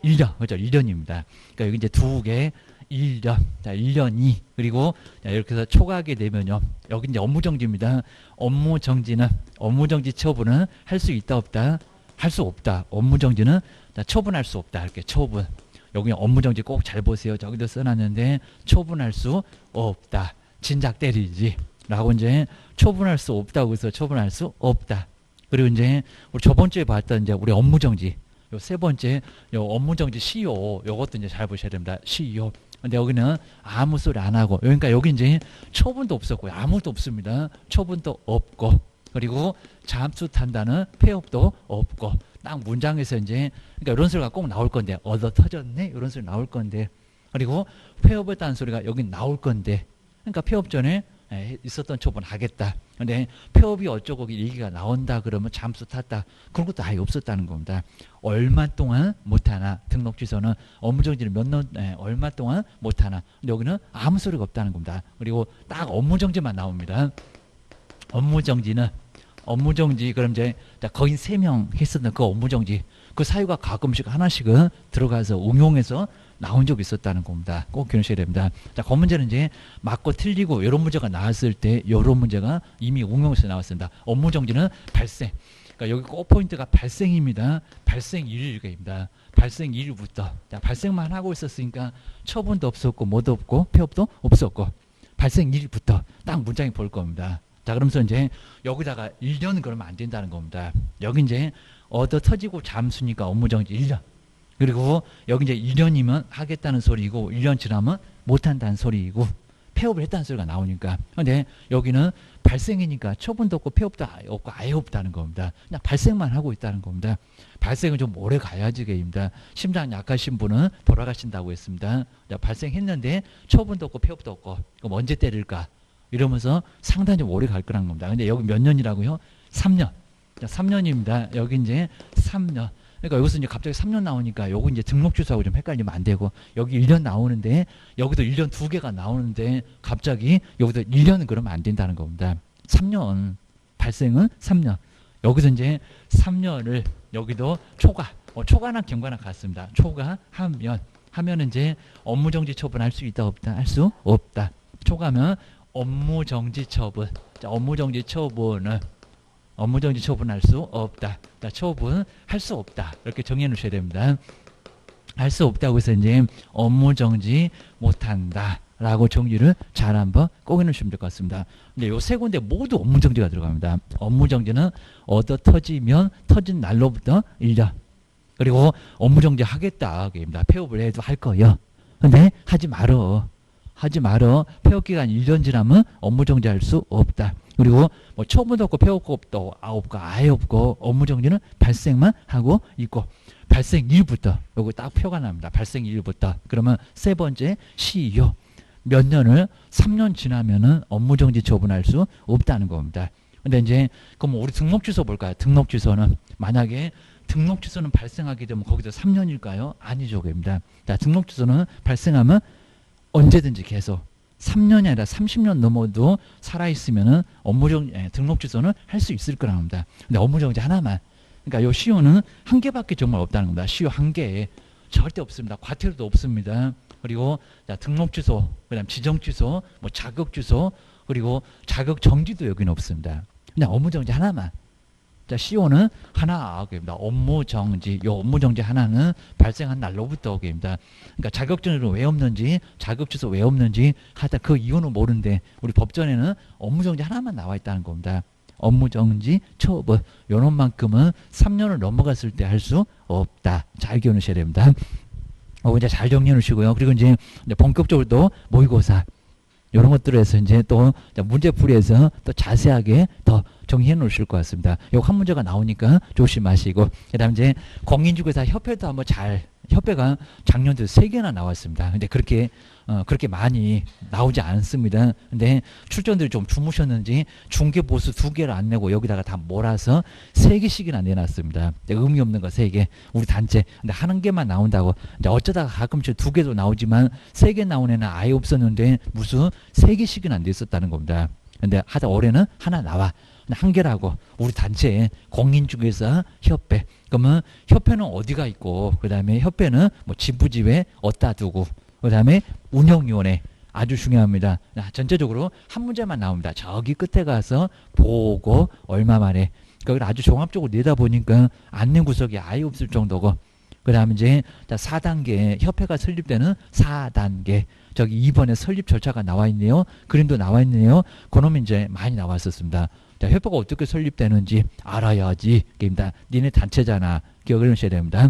1년. 그죠? 1년입니다. 그러니까 여기 이제 두 개 1년. 자, 1년이. 그리고 자, 이렇게 해서 초과하게 되면요. 여기 이제 업무정지입니다. 업무정지 처분은 할 수 있다 없다? 할 수 없다. 업무정지는 처분할 수 없다. 이렇게 처분. 여기 업무정지 꼭 잘 보세요. 저기도 써놨는데 처분할 수 없다. 진작 때리지. 라고 이제 처분할 수 없다고 해서 처분할 수 없다. 그리고 이제 우리 저번 주에 봤던 이제 우리 업무정지. 요 세 번째 요 업무정지 시효. 요것도 이제 잘 보셔야 됩니다. 시효. 근데 여기는 아무 소리 안 하고. 그러니까 여기 이제 처분도 없었고요. 아무것도 없습니다. 처분도 없고. 그리고 잠수 탄다는 폐업도 없고 딱 문장에서 이제 그러니까 이런 소리가 꼭 나올 건데 얻어 터졌네 이런 소리 나올 건데 그리고 폐업했다는 소리가 여기 나올 건데 그러니까 폐업 전에 있었던 처분 하겠다. 근데 폐업이 어쩌고 얘기가 나온다 그러면 잠수 탔다 그런 것도 아예 없었다는 겁니다. 얼마 동안 못하나 등록 취소는 업무정지는 몇 년 얼마 동안 못하나 근데 여기는 아무 소리가 없다는 겁니다. 그리고 딱 업무정지만 나옵니다. 업무정지 그럼 이제 거의 3명 했었던 그 업무정지 그 사유가 가끔씩 하나씩은 들어가서 응용해서 나온 적이 있었다는 겁니다. 꼭 기억하셔야 됩니다. 자, 그 문제는 이제 맞고 틀리고 이런 문제가 나왔을 때 이런 문제가 이미 응용해서 나왔습니다. 업무정지는 발생. 그러니까 여기 꼭 포인트가 발생입니다. 발생일입니다. 발생일부터 자, 발생만 하고 있었으니까 처분도 없었고 뭐도 없고 폐업도 없었고 발생일부터 딱 문장이 볼 겁니다. 자, 그러면서 이제 여기다가 1년 그러면 안 된다는 겁니다. 여기 이제 얻어 터지고 잠수니까 업무정지 1년. 그리고 여기 이제 1년이면 하겠다는 소리이고 1년 지나면 못한다는 소리이고 폐업을 했다는 소리가 나오니까. 근데 여기는 발생이니까 처분도 없고 폐업도 없고 아예 없다는 겁니다. 그냥 발생만 하고 있다는 겁니다. 발생은 좀 오래 가야지 게입니다. 심장 약하신 분은 돌아가신다고 했습니다. 자, 발생했는데 처분도 없고 폐업도 없고 그럼 언제 때릴까? 이러면서 상당히 좀 오래 갈 거란 겁니다. 근데 여기 몇 년이라고요? 3년. 자, 3년입니다. 여기 이제 3년. 그러니까 여기서 이제 갑자기 3년 나오니까 요거 이제 등록 주소하고 좀 헷갈리면 안 되고 여기 1년 나오는데 여기도 1년 2개가 나오는데 갑자기 여기도 1년은 그러면 안 된다는 겁니다. 3년. 발생은 3년. 여기서 이제 3년을 여기도 초과. 초과나 경과나 같습니다. 초과하면 이제 업무정지 처분할 수 있다 없다? 할 수 없다. 초과하면 업무정지 처분. 자, 업무정지 처분은 업무정지 처분할 수 없다. 자, 처분할 수 없다. 이렇게 정리해 놓으셔야 됩니다. 할 수 없다고 해서 이제 업무정지 못한다. 라고 정리를 잘 한번 꼭 해놓으시면 될 것 같습니다. 근데 요 세 군데 모두 업무정지가 들어갑니다. 업무정지는 얻어 터지면 터진 날로부터 1년. 그리고 업무정지 하겠다. 입니다. 폐업을 해도 할 거예요. 근데 하지 말어. 폐업기간 1년 지나면 업무정지할 수 없다. 그리고 뭐 처분도 없고 폐업도 없고 아예 없고 업무정지는 발생만 하고 있고 발생일부터 요거 딱 표가 납니다. 발생일부터. 그러면 세 번째 시효. 몇 년을 3년 지나면은 업무정지 처분할 수 없다는 겁니다. 근데 이제 그럼 우리 등록 주소 볼까요? 등록 주소는 만약에 등록 주소는 발생하게 되면 거기서 3년일까요? 아니죠, 그입니다. 자, 등록 주소는 발생하면 언제든지 계속 3년이 아니라 30년 넘어도 살아있으면은 업무정지, 등록 주소는 할 수 있을 거라는 겁니다. 근데 업무정지 하나만. 그러니까 요 시효는 한 개밖에 정말 없다는 겁니다. 시효 한 개에 절대 없습니다. 과태료도 없습니다. 그리고 자, 등록 주소, 그다음 지정 주소, 뭐 자격 주소, 그리고 자격 정지도 여기는 없습니다. 그냥 업무정지 하나만. 자, 시효는 하나입니다. 업무정지. 요 업무정지 하나는 발생한 날로부터 입니다. 그러니까 자격증은 왜 없는지, 자격주소 왜 없는지 하여튼 그 이유는 모르는데 우리 법전에는 업무정지 하나만 나와 있다는 겁니다. 업무정지 처분. 요런 만큼은 3년을 넘어갔을 때 할 수 없다. 잘 기억하셔야 됩니다. 이제 잘 정리해 놓으시고요. 그리고 이제 본격적으로 또 모의고사. 이런 것들을 해서 이제 또 문제풀이에서 또 자세하게 더 정리해 놓으실 것 같습니다. 요 한 문제가 나오니까 조심하시고, 그 다음 이제 공인중개사 협회도 한번 협회가 작년도 3개나 나왔습니다. 근데 그렇게 많이 나오지 않습니다. 근데 출전들이 좀 주무셨는지 중개보수 2개를 안 내고 여기다가 다 몰아서 3개씩이나 내놨습니다. 의미 없는 거 3개. 우리 단체. 근데 한 개만 나온다고. 이제 어쩌다가 가끔씩 2개도 나오지만 3개 나온 애는 아예 없었는데 무슨 3개씩이나 안 됐었다는 겁니다. 근데 하다 올해는 하나 나와. 한 개라고. 우리 단체 공인중개사 협회. 그러면 협회는 어디가 있고, 그 다음에 협회는 뭐 지부지회 어디다 두고, 그 다음에 운영위원회. 아주 중요합니다. 전체적으로 한 문제만 나옵니다. 저기 끝에 가서 보고 얼마 만에. 그걸 아주 종합적으로 내다보니까 안내 구석이 아예 없을 정도고, 그 다음에 이제 4단계 협회가 설립되는 4단계. 저기 2번에 설립 절차가 나와 있네요. 그림도 나와 있네요. 그놈이 이제 많이 나왔었습니다. 자, 협회가 어떻게 설립되는지 알아야지. 입니다. 니네 단체잖아. 기억을 하셔야 됩니다.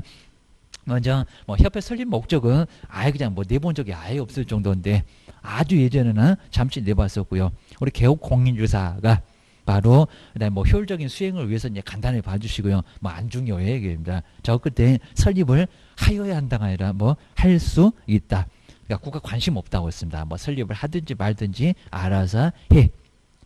먼저 뭐 협회 설립 목적은 아예 그냥 뭐 내본 적이 아예 없을 정도인데 아주 예전에는 잠시 내봤었고요. 우리 개업 공인중개사가 바로 그다음에 뭐 효율적인 수행을 위해서 이제 간단히 봐주시고요. 뭐 안 중요해 얘기입니다. 저 그때 설립을 하여야 한다가 아니라 뭐 할 수 있다. 그러니까 국가 관심 없다고 했습니다. 뭐 설립을 하든지 말든지 알아서 해.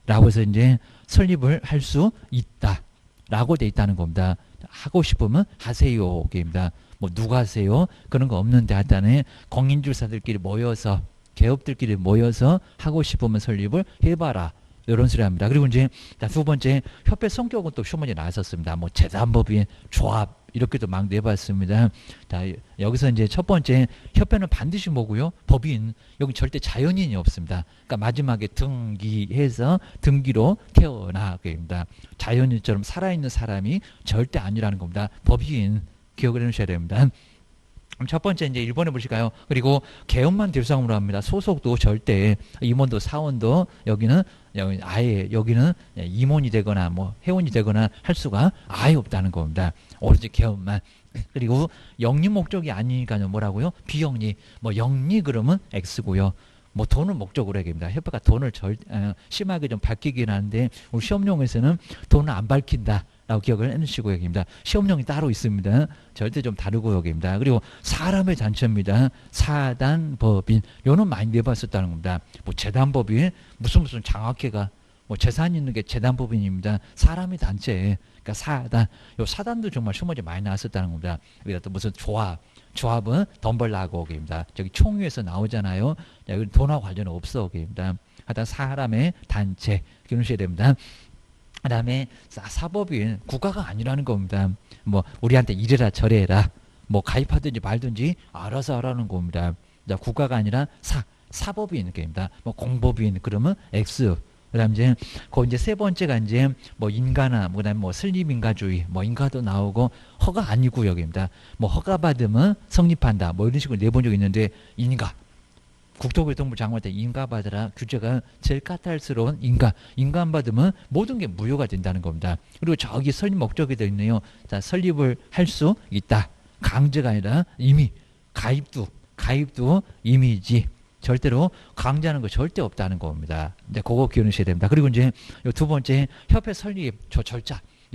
라고 해서 이제 설립을 할 수 있다. 라고 돼 있다는 겁니다. 하고 싶으면 하세요. 입니다. 뭐 누가 하세요? 그런 거 없는데 하여튼 공인중개사들끼리 모여서 개업들끼리 모여서 하고 싶으면 설립을 해봐라. 이런 소리 합니다. 그리고 이제 두 번째 협회 성격은 또 쇼문이 나왔었습니다. 뭐 재단법인, 조합 이렇게도 막 내봤습니다. 자, 여기서 이제 첫 번째 협회는 반드시 뭐고요? 법인. 여기 절대 자연인이 없습니다. 그러니까 마지막에 등기해서 등기로 태어나게 됩니다. 자연인처럼 살아있는 사람이 절대 아니라는 겁니다. 법인 기억을 해주셔야 됩니다. 첫 번째 이제 1번에 보실까요? 그리고 계엄만 대상으로 합니다. 소속도 절대 임원도 사원도 여기는 아예 여기는 임원이 되거나 뭐 회원이 되거나 할 수가 아예 없다는 겁니다. 오로지 계엄만. 그리고 영리 목적이 아니니까요. 뭐라고요? 비영리. 뭐 영리 그러면 X고요. 뭐 돈을 목적으로 해야 됩니다. 협회가 돈을 심하게 좀 밝히긴 하는데 우리 시험용에서는 돈을 안 밝힌다. 라고 기억을 해주시고 여기입니다. 시험용이 따로 있습니다. 절대 좀 다르고 여기입니다. 그리고 사람의 단체입니다. 사단법인 요는 많이 내봤었다는 겁니다. 뭐 재단법인 무슨 장학회가 뭐 재산 있는 게 재단법인입니다. 사람의 단체 그러니까 사단 요 사단도 정말 시험문제 많이 나왔었다는 겁니다. 여기다 또 무슨 조합은 돈 벌라고 여기입니다. 저기 총회에서 나오잖아요. 여기 돈하고 관련 없어 여기입니다. 하여튼 사람의 단체 기억하셔야 됩니다. 그 다음에 사법인 국가가 아니라는 겁니다. 뭐 우리한테 이래라 저래라 뭐 가입하든지 말든지 알아서 하라는 겁니다. 국가가 아니라 사법인 게입니다. 뭐 공법인 그러면 X. 그다음 이제 세 번째가 이제 뭐 인가나 그다음에 뭐 설립인가주의 뭐 인가도 나오고 허가 아니고 여기입니다. 뭐 허가 받으면 성립한다 뭐 이런 식으로 내본 적이 있는데 인가. 국토교통부 장관 때 인가 받으라 규제가 제일 까탈스러운 인가 안 받으면 모든 게 무효가 된다는 겁니다. 그리고 저기 설립 목적이 되어 있네요. 자, 설립을 할 수 있다. 강제가 아니라 이미 가입도 이미지 절대로 강제하는 거 절대 없다는 겁니다. 이제 그거 기억하셔야 됩니다. 그리고 이제 두 번째 협회 설립 저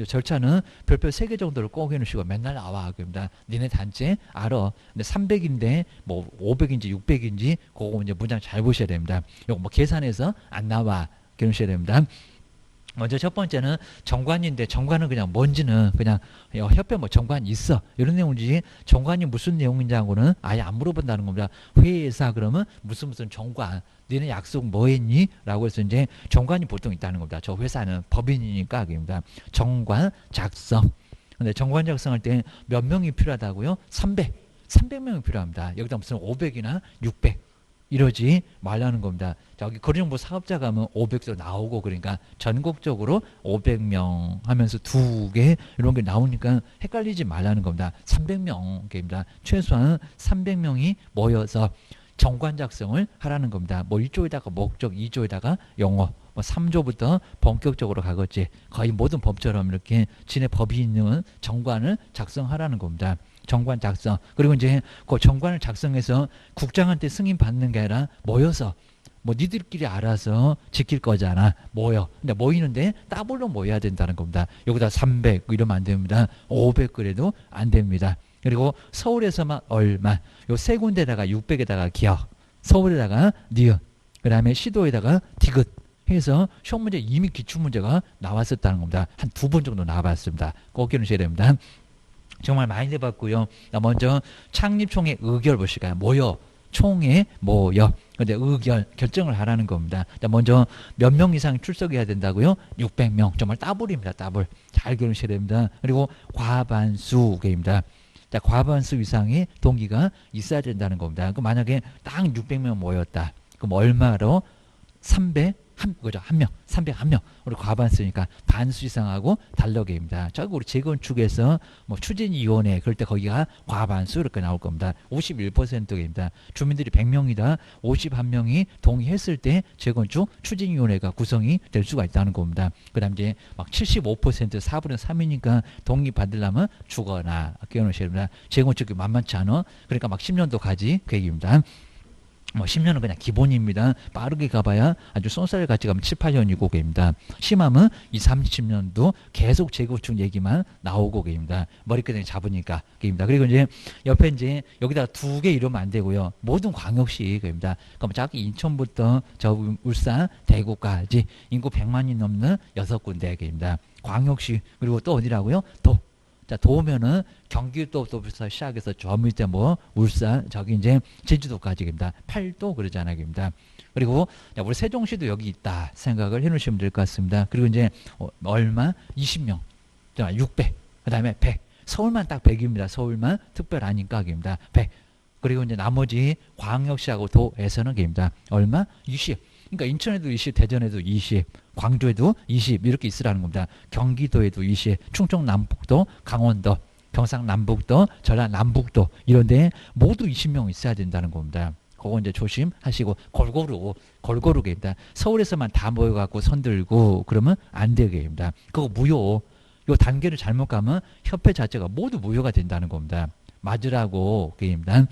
절차는 별표 3개 정도를 꼭 해놓으시고 맨날 나와. 그럽니다. 니네 단체 알아. 근데 300인데 뭐 500인지 600인지 그거 이제 문장 잘 보셔야 됩니다. 요거 뭐 계산해서 안 나와. 기억하셔야 됩니다. 먼저 첫 번째는 정관인데 정관은 그냥 뭔지는 그냥 협회 뭐 정관 있어 이런 내용이지 정관이 무슨 내용인지 하고는 아예 안 물어본다는 겁니다. 회의에서 그러면 무슨 정관 너네 약속 뭐 했니? 라고 해서 이제 정관이 보통 있다는 겁니다. 저 회사는 법인이니까 그입니다. 정관 작성. 근데 정관 작성할 때 몇 명이 필요하다고요? 300명이 필요합니다. 여기다 무슨 500이나 600 이러지 말라는 겁니다. 저기 거리정보 사업자 가면 500도 나오고 그러니까 전국적으로 500명 하면서 2개 이런 게 나오니까 헷갈리지 말라는 겁니다. 300명입니다. 최소한 300명이 모여서 정관 작성을 하라는 겁니다. 뭐 1조에다가 목적, 2조에다가 영어, 뭐 3조부터 본격적으로 가겠지. 거의 모든 법처럼 이렇게 진의 법이 있는 정관을 작성하라는 겁니다. 정관 작성. 그리고 이제 그 정관을 작성해서 국장한테 승인 받는 게 아니라 모여서 뭐 니들끼리 알아서 지킬 거잖아. 모여. 근데 모이는데 따블로 모여야 된다는 겁니다. 여기다 300 이러면 안 됩니다. 500 그래도 안 됩니다. 그리고 서울에서만 얼마. 요 세 군데다가 600에다가 기억. 서울에다가 니은. 그 다음에 시도에다가 디귿. 해서 시험 문제 이미 기출 문제가 나왔었다는 겁니다. 한 2번 정도 나와봤습니다. 꼭 기억하셔야 됩니다. 정말 많이 내봤고요. 먼저 창립총회 의결 보실까요? 모여. 총회 모여. 근데 의결 결정을 하라는 겁니다. 먼저 몇 명 이상 출석해야 된다고요? 600명. 정말 따블입니다. 따블. 잘 기억하셔야 됩니다. 그리고 과반수입니다. 자, 과반수 이상의 동기가 있어야 된다는 겁니다. 그 만약에 딱 600명 모였다. 그럼 얼마로? 301명. 우리 과반수니까 반수 이상하고 달러계입니다. 저기 우리 재건축에서 뭐 추진위원회 그럴 때 거기가 과반수 이렇게 나올 겁니다. 51%입니다. 주민들이 100명이다. 51명이 동의했을 때 재건축 추진위원회가 구성이 될 수가 있다는 겁니다. 그 다음 이제 막 75% 4분의 3이니까 동의 받으려면 주거나 끼워놓으셔야 됩니다. 재건축이 만만치 않아. 그러니까 막 10년도 가지 계획입니다. 뭐 10년은 그냥 기본입니다. 빠르게 가봐야 아주 쏜살 같이 가면 7, 8년이고 계입니다. 심하면 2, 30년도 계속 재건축 얘기만 나오고 계입니다. 머리끄댕이 잡으니까 계입니다. 그리고 이제 옆에 이제 여기다가 2개 이러면 안 되고요. 모든 광역시 계입니다. 그럼 저기 인천부터 저 울산, 대구까지 인구 100만이 넘는 6군데 계입니다. 광역시 그리고 또 어디라고요? 자, 도면은 경기도부터 시작해서 저 밑에 뭐 울산 저기 이제 제주도까지입니다. 8도 그러잖아요. 그리고 우리 세종시도 여기 있다 생각을 해 놓으시면 될 것 같습니다. 그리고 이제 얼마? 20명. 자, 600. 그다음에 100. 서울만 딱 100입니다. 서울만 특별하니까 입니다. 100. 그리고 이제 나머지 광역시하고 도에서는 입니다. 얼마? 20. 그러니까 인천에도 20, 대전에도 20, 광주에도 20 이렇게 있으라는 겁니다. 경기도에도 20, 충청 남북도, 강원도 경상남북도, 전라남북도 이런데 모두 20명 있어야 된다는 겁니다. 그거 이제 조심하시고 골고루 됩니다. 서울에서만 다 모여갖고 손들고 그러면 안 되게 됩니다. 그거 무효. 요 단계를 잘못 가면 협회 자체가 모두 무효가 된다는 겁니다. 맞으라고 그입니다.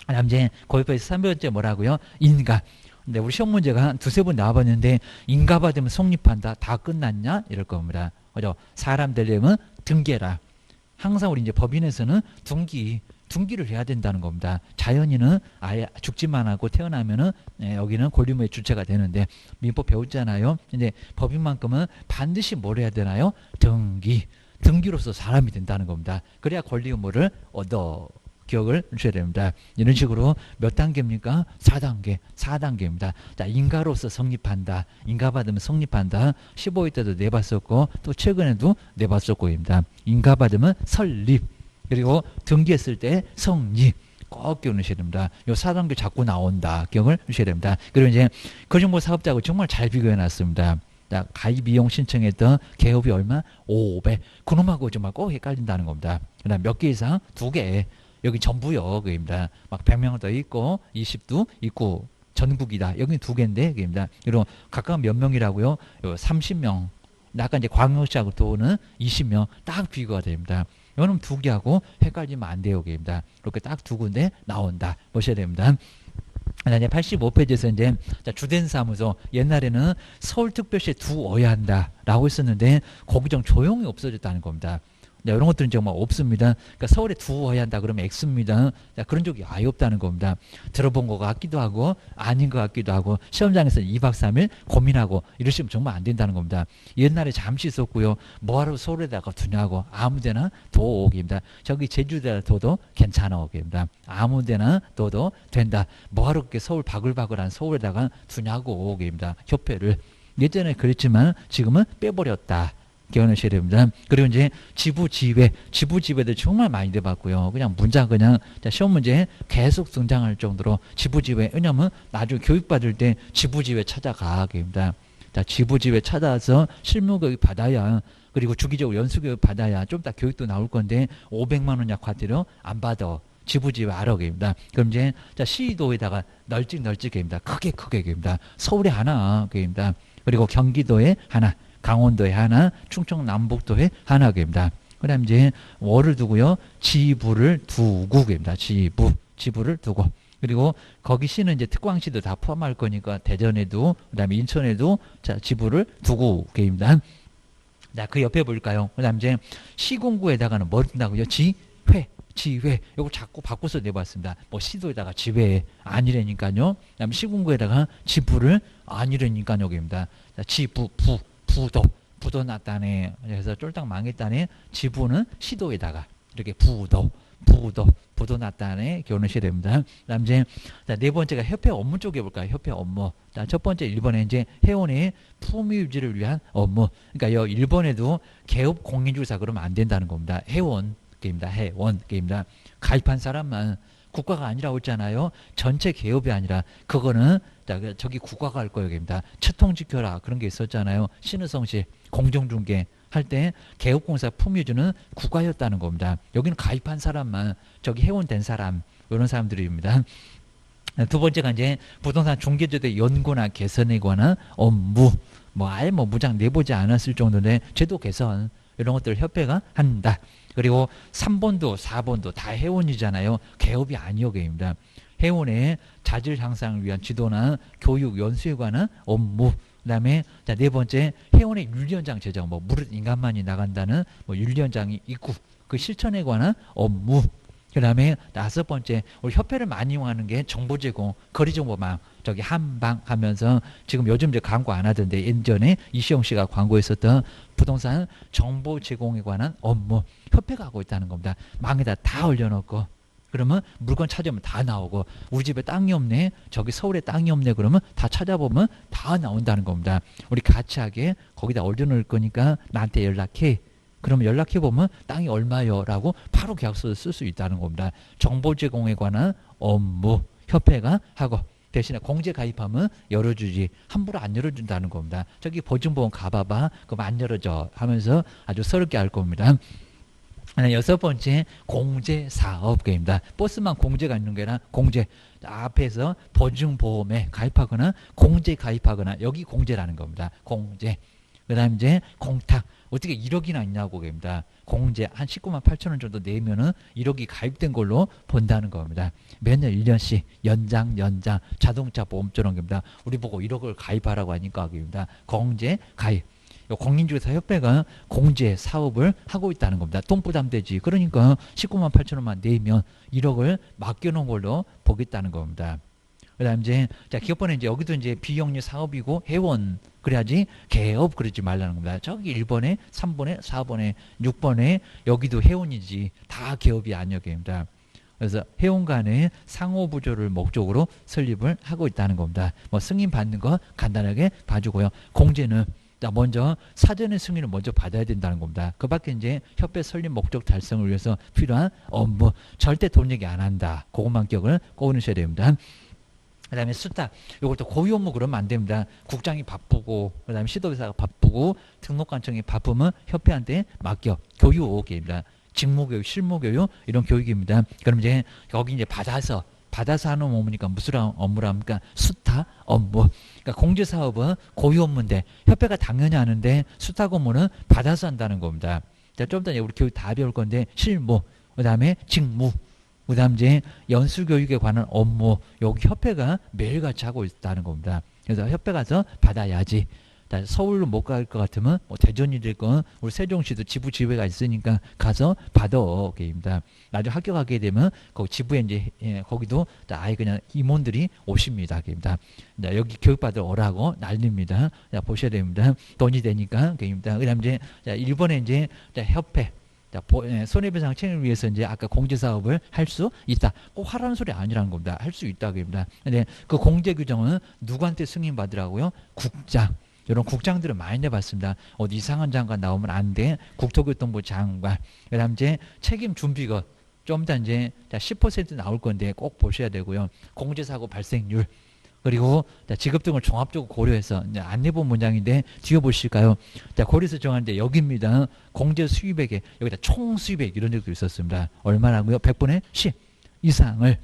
그다음 이제 고협회에서 3번째 뭐라고요? 인가. 근데 우리 시험 문제가 한 두세 번 나와봤는데 인가 받으면 성립한다. 다 끝났냐? 이럴 겁니다. 그죠? 사람 되려면 등계라. 항상 우리 이제 법인에서는 둥기를 해야 된다는 겁니다. 자연인은 아예 죽지만 하고 태어나면은 여기는 권리무의 주체가 되는데 민법 배웠잖아요. 근데 법인만큼은 반드시 뭘 해야 되나요? 등기로서 사람이 된다는 겁니다. 그래야 권리 의무를 얻어. 기억을 주셔야 됩니다. 이런 식으로 몇 단계입니까? 4단계입니다. 자, 인가로서 성립한다. 인가 받으면 성립한다. 15회 때도 내봤었고 또 최근에도 내봤었고입니다. 인가 받으면 설립. 그리고 등기했을 때 성립. 꼭 기억하셔야 됩니다. 요 4단계 자꾸 나온다. 기억을 주셔야 됩니다. 그리고 이제 거정보 사업자하고 정말 잘 비교해 놨습니다. 자, 가입 이용 신청했던 개업이 얼마? 500. 그놈하고 정말 꼭 헷갈린다는 겁니다. 그다음 몇 개 이상? 2개. 여기 전부요. 그입니다. 막 100명도 있고 20도 있고 전국이다. 여기 2개인데 그입니다. 그리고 각각 몇 명이라고요? 요 30명. 아까 이제 광역시하고 도는 20명 딱 비교가 됩니다. 이거는 2개하고 헷갈리면 안 돼요. 그입니다. 이렇게 딱 2군데 나온다. 보셔야 됩니다. 이제 85페이지에서 이제 주된 사무소 옛날에는 서울특별시에 두어야 한다라고 했었는데 거기 좀 조용히 없어졌다는 겁니다. 자, 이런 것들은 정말 없습니다. 그러니까 서울에 두어야 한다 그러면 X입니다. 자, 그런 적이 아예 없다는 겁니다. 들어본 것 같기도 하고 아닌 것 같기도 하고 시험장에서 2박 3일 고민하고 이러시면 정말 안 된다는 겁니다. 옛날에 잠시 있었고요. 뭐하러 서울에다가 두냐고 아무데나 둬오기입니다. 저기 제주도에다 둬도 괜찮아 오기입니다. 아무데나 둬도 된다. 뭐하러 그렇게 서울 바글바글한 서울에다가 두냐고 오기입니다. 협회를. 예전에 그랬지만 지금은 빼버렸다. 기억하셔야 됩니다. 그리고 이제 지부지배들 정말 많이 돼봤고요. 그냥 문장 시험 문제에 계속 등장할 정도로 지부지배. 왜냐면 나중에 교육받을 때 지부지배 찾아가게입니다. 자, 지부지배 찾아서 실무교육 받아야 그리고 주기적으로 연수교육 받아야 좀 이따 교육도 나올 건데 500만 원 약화대로 안 받아. 지부지배 알아게입니다. 그럼 이제 시도에다가 널찍입니다. 크게입니다. 서울에 하나 게입니다. 그리고 경기도에 하나. 강원도에 하나, 충청남북도에 하나입니다. 그 다음 이제 뭐를 두고요? 지부를 두고입니다. 지부를 두고. 그리고 거기 시는 이제 특광시도 다 포함할 거니까 대전에도, 그 다음에 인천에도 지부를 두고입니다. 자, 그 옆에 볼까요? 그 다음 이제 시공구에다가는 뭘 둔다고요? 지회. 이거 자꾸 바꿔서 내봤습니다. 뭐 시도에다가 지회 아니라니까요. 그 다음에 시공구에다가 지부를 아니라니까요. 여기입니다. 자, 부도 났다네. 그래서 쫄딱 망했다네. 지부는 시도에다가 이렇게 부도 났다네. 기억하셔야 됩니다. 그다음 이제 네 번째가 협회 업무 쪽에 볼까요? 협회 업무. 자, 첫 번째 1번에 이제 회원의 품위 유지를 위한 업무. 그러니까 1번에도 개업 공인중개사 그러면 안 된다는 겁니다. 회원입니다. 가입한 사람만 국가가 아니라고 했잖아요. 전체 개업이 아니라 그거는 저기 국가가 할 거입니다. 채통 지켜라 그런 게 있었잖아요. 신의성시 공정중개 할 때 개업공사 품위주는 국가였다는 겁니다. 여기는 가입한 사람만 저기 회원된 사람 이런 사람들입니다. 두 번째가 이제 부동산 중개제도의 연구나 개선에 관한 업무. 아예 무장 내보지 않았을 정도인데 제도 개선 이런 것들을 협회가 한다. 그리고 3번도 4번도 다 회원이잖아요. 개업이 아니오게입니다. 회원의 자질 향상을 위한 지도나 교육 연수에 관한 업무. 그다음에 네 번째 회원의 윤리현장 제정. 무릇 인간만이 나간다는 윤리현장이 있고 그 실천에 관한 업무. 그다음에 5번째 우리 협회를 많이 이용하는 게 정보 제공, 거리정보망. 저기 한방 하면서 지금 요즘 이제 광고 안 하던데 예전에 이시영 씨가 광고했었던 부동산 정보 제공에 관한 업무 협회가 하고 있다는 겁니다. 망에다 다 올려놓고 그러면 물건 찾으면 다 나오고 우리 집에 땅이 없네 저기 서울에 땅이 없네 그러면 다 찾아보면 다 나온다는 겁니다. 우리 같이 하게 거기다 올려놓을 거니까 나한테 연락해. 그러면 연락해보면 땅이 얼마요? 라고 바로 계약서를 쓸 수 있다는 겁니다. 정보 제공에 관한 업무 협회가 하고 대신에 공제 가입하면 열어주지 함부로 안 열어준다는 겁니다. 저기 보증보험 가봐봐 그럼 안 열어줘 하면서 아주 서럽게 할 겁니다. 여섯 번째 공제사업계입니다. 버스만 공제가 있는 게 아니라 공제 앞에서 보증보험에 가입하거나 공제 가입하거나 여기 공제라는 겁니다. 공제. 그 다음에 이제 공탁. 어떻게 1억이나 있냐고 합니다. 공제 한 19만 8천 원 정도 내면은 1억이 가입된 걸로 본다는 겁니다. 매년 1년씩 연장 자동차 보험처럼 겁니다. 우리 보고 1억을 가입하라고 하니까 합니다. 공제 가입. 공인중개사 협회가 공제 사업을 하고 있다는 겁니다. 돈 부담되지. 그러니까 19만 8천 원만 내면 1억을 맡겨놓은 걸로 보겠다는 겁니다. 그 다음 이제, 자, 기업번에 이제 여기도 이제 비영리 사업이고 회원, 그래야지 개업 그러지 말라는 겁니다. 저기 1번에, 3번에, 4번에, 6번에 여기도 회원이지 다 개업이 아니었습니다. 그래서 회원 간의 상호부조를 목적으로 설립을 하고 있다는 겁니다. 뭐 승인 받는 거 간단하게 봐주고요. 공제는 자, 먼저 사전의 승인을 먼저 받아야 된다는 겁니다. 그 밖에 이제 협회 설립 목적 달성을 위해서 필요한 업무 절대 돈 얘기 안 한다. 그것만 기억을 꼬으셔야 됩니다. 그 다음에 수탁, 이것도 고유 업무 그러면 안 됩니다. 국장이 바쁘고, 그 다음에 시도회사가 바쁘고, 등록관청이 바쁘면 협회한테 맡겨. 교육입니다. 직무교육, 실무교육, 이런 교육입니다. 그럼 이제 여기 이제 받아서 하는 업무니까 무슨 업무랍니까? 수탁 업무. 그러니까 공제사업은 고유 업무인데, 협회가 당연히 하는데, 수탁 업무는 받아서 한다는 겁니다. 자, 좀 이따 우리 교육 다 배울 건데, 실무, 그 다음에 직무. 그 다음 이제 연수교육에 관한 업무 여기 협회가 매일같이 하고 있다는 겁니다. 그래서 협회 가서 받아야지. 서울로 못 갈 것 같으면 뭐 대전이 될건 우리 세종시도 지부 지회가 있으니까 가서 받아 게입니다. 나중에 합격하게 되면 거기 지부에 이제 거기도 아예 그냥 임원들이 오십니다. 게입니다. 여기 교육받을 오라고 난립니다. 자, 보셔야 됩니다. 돈이 되니까 게입니다. 그다음 이제 자, 일본에 이제 협회 자, 손해배상 책임을 위해서 이제 아까 공제사업을 할 수 있다. 꼭 하라는 소리 아니라는 겁니다. 할 수 있다고 합니다. 근데 그 공제 규정은 누구한테 승인받으라고요? 국장. 이런 국장들은 많이 내봤습니다. 어디 이상한 장관 나오면 안 돼. 국토교통부 장관. 그 다음 이제 책임 준비가 좀 더 이제 10% 나올 건데 꼭 보셔야 되고요. 공제사고 발생률. 그리고 직업 등을 종합적으로 고려해서 안내본 문장인데 뒤에 보실까요? 자, 고려해서 정하는데 여기입니다. 공제 수입액에 여기다 총 수입액 이런 적도 있었습니다. 얼마라고요? 100분의 10 이상을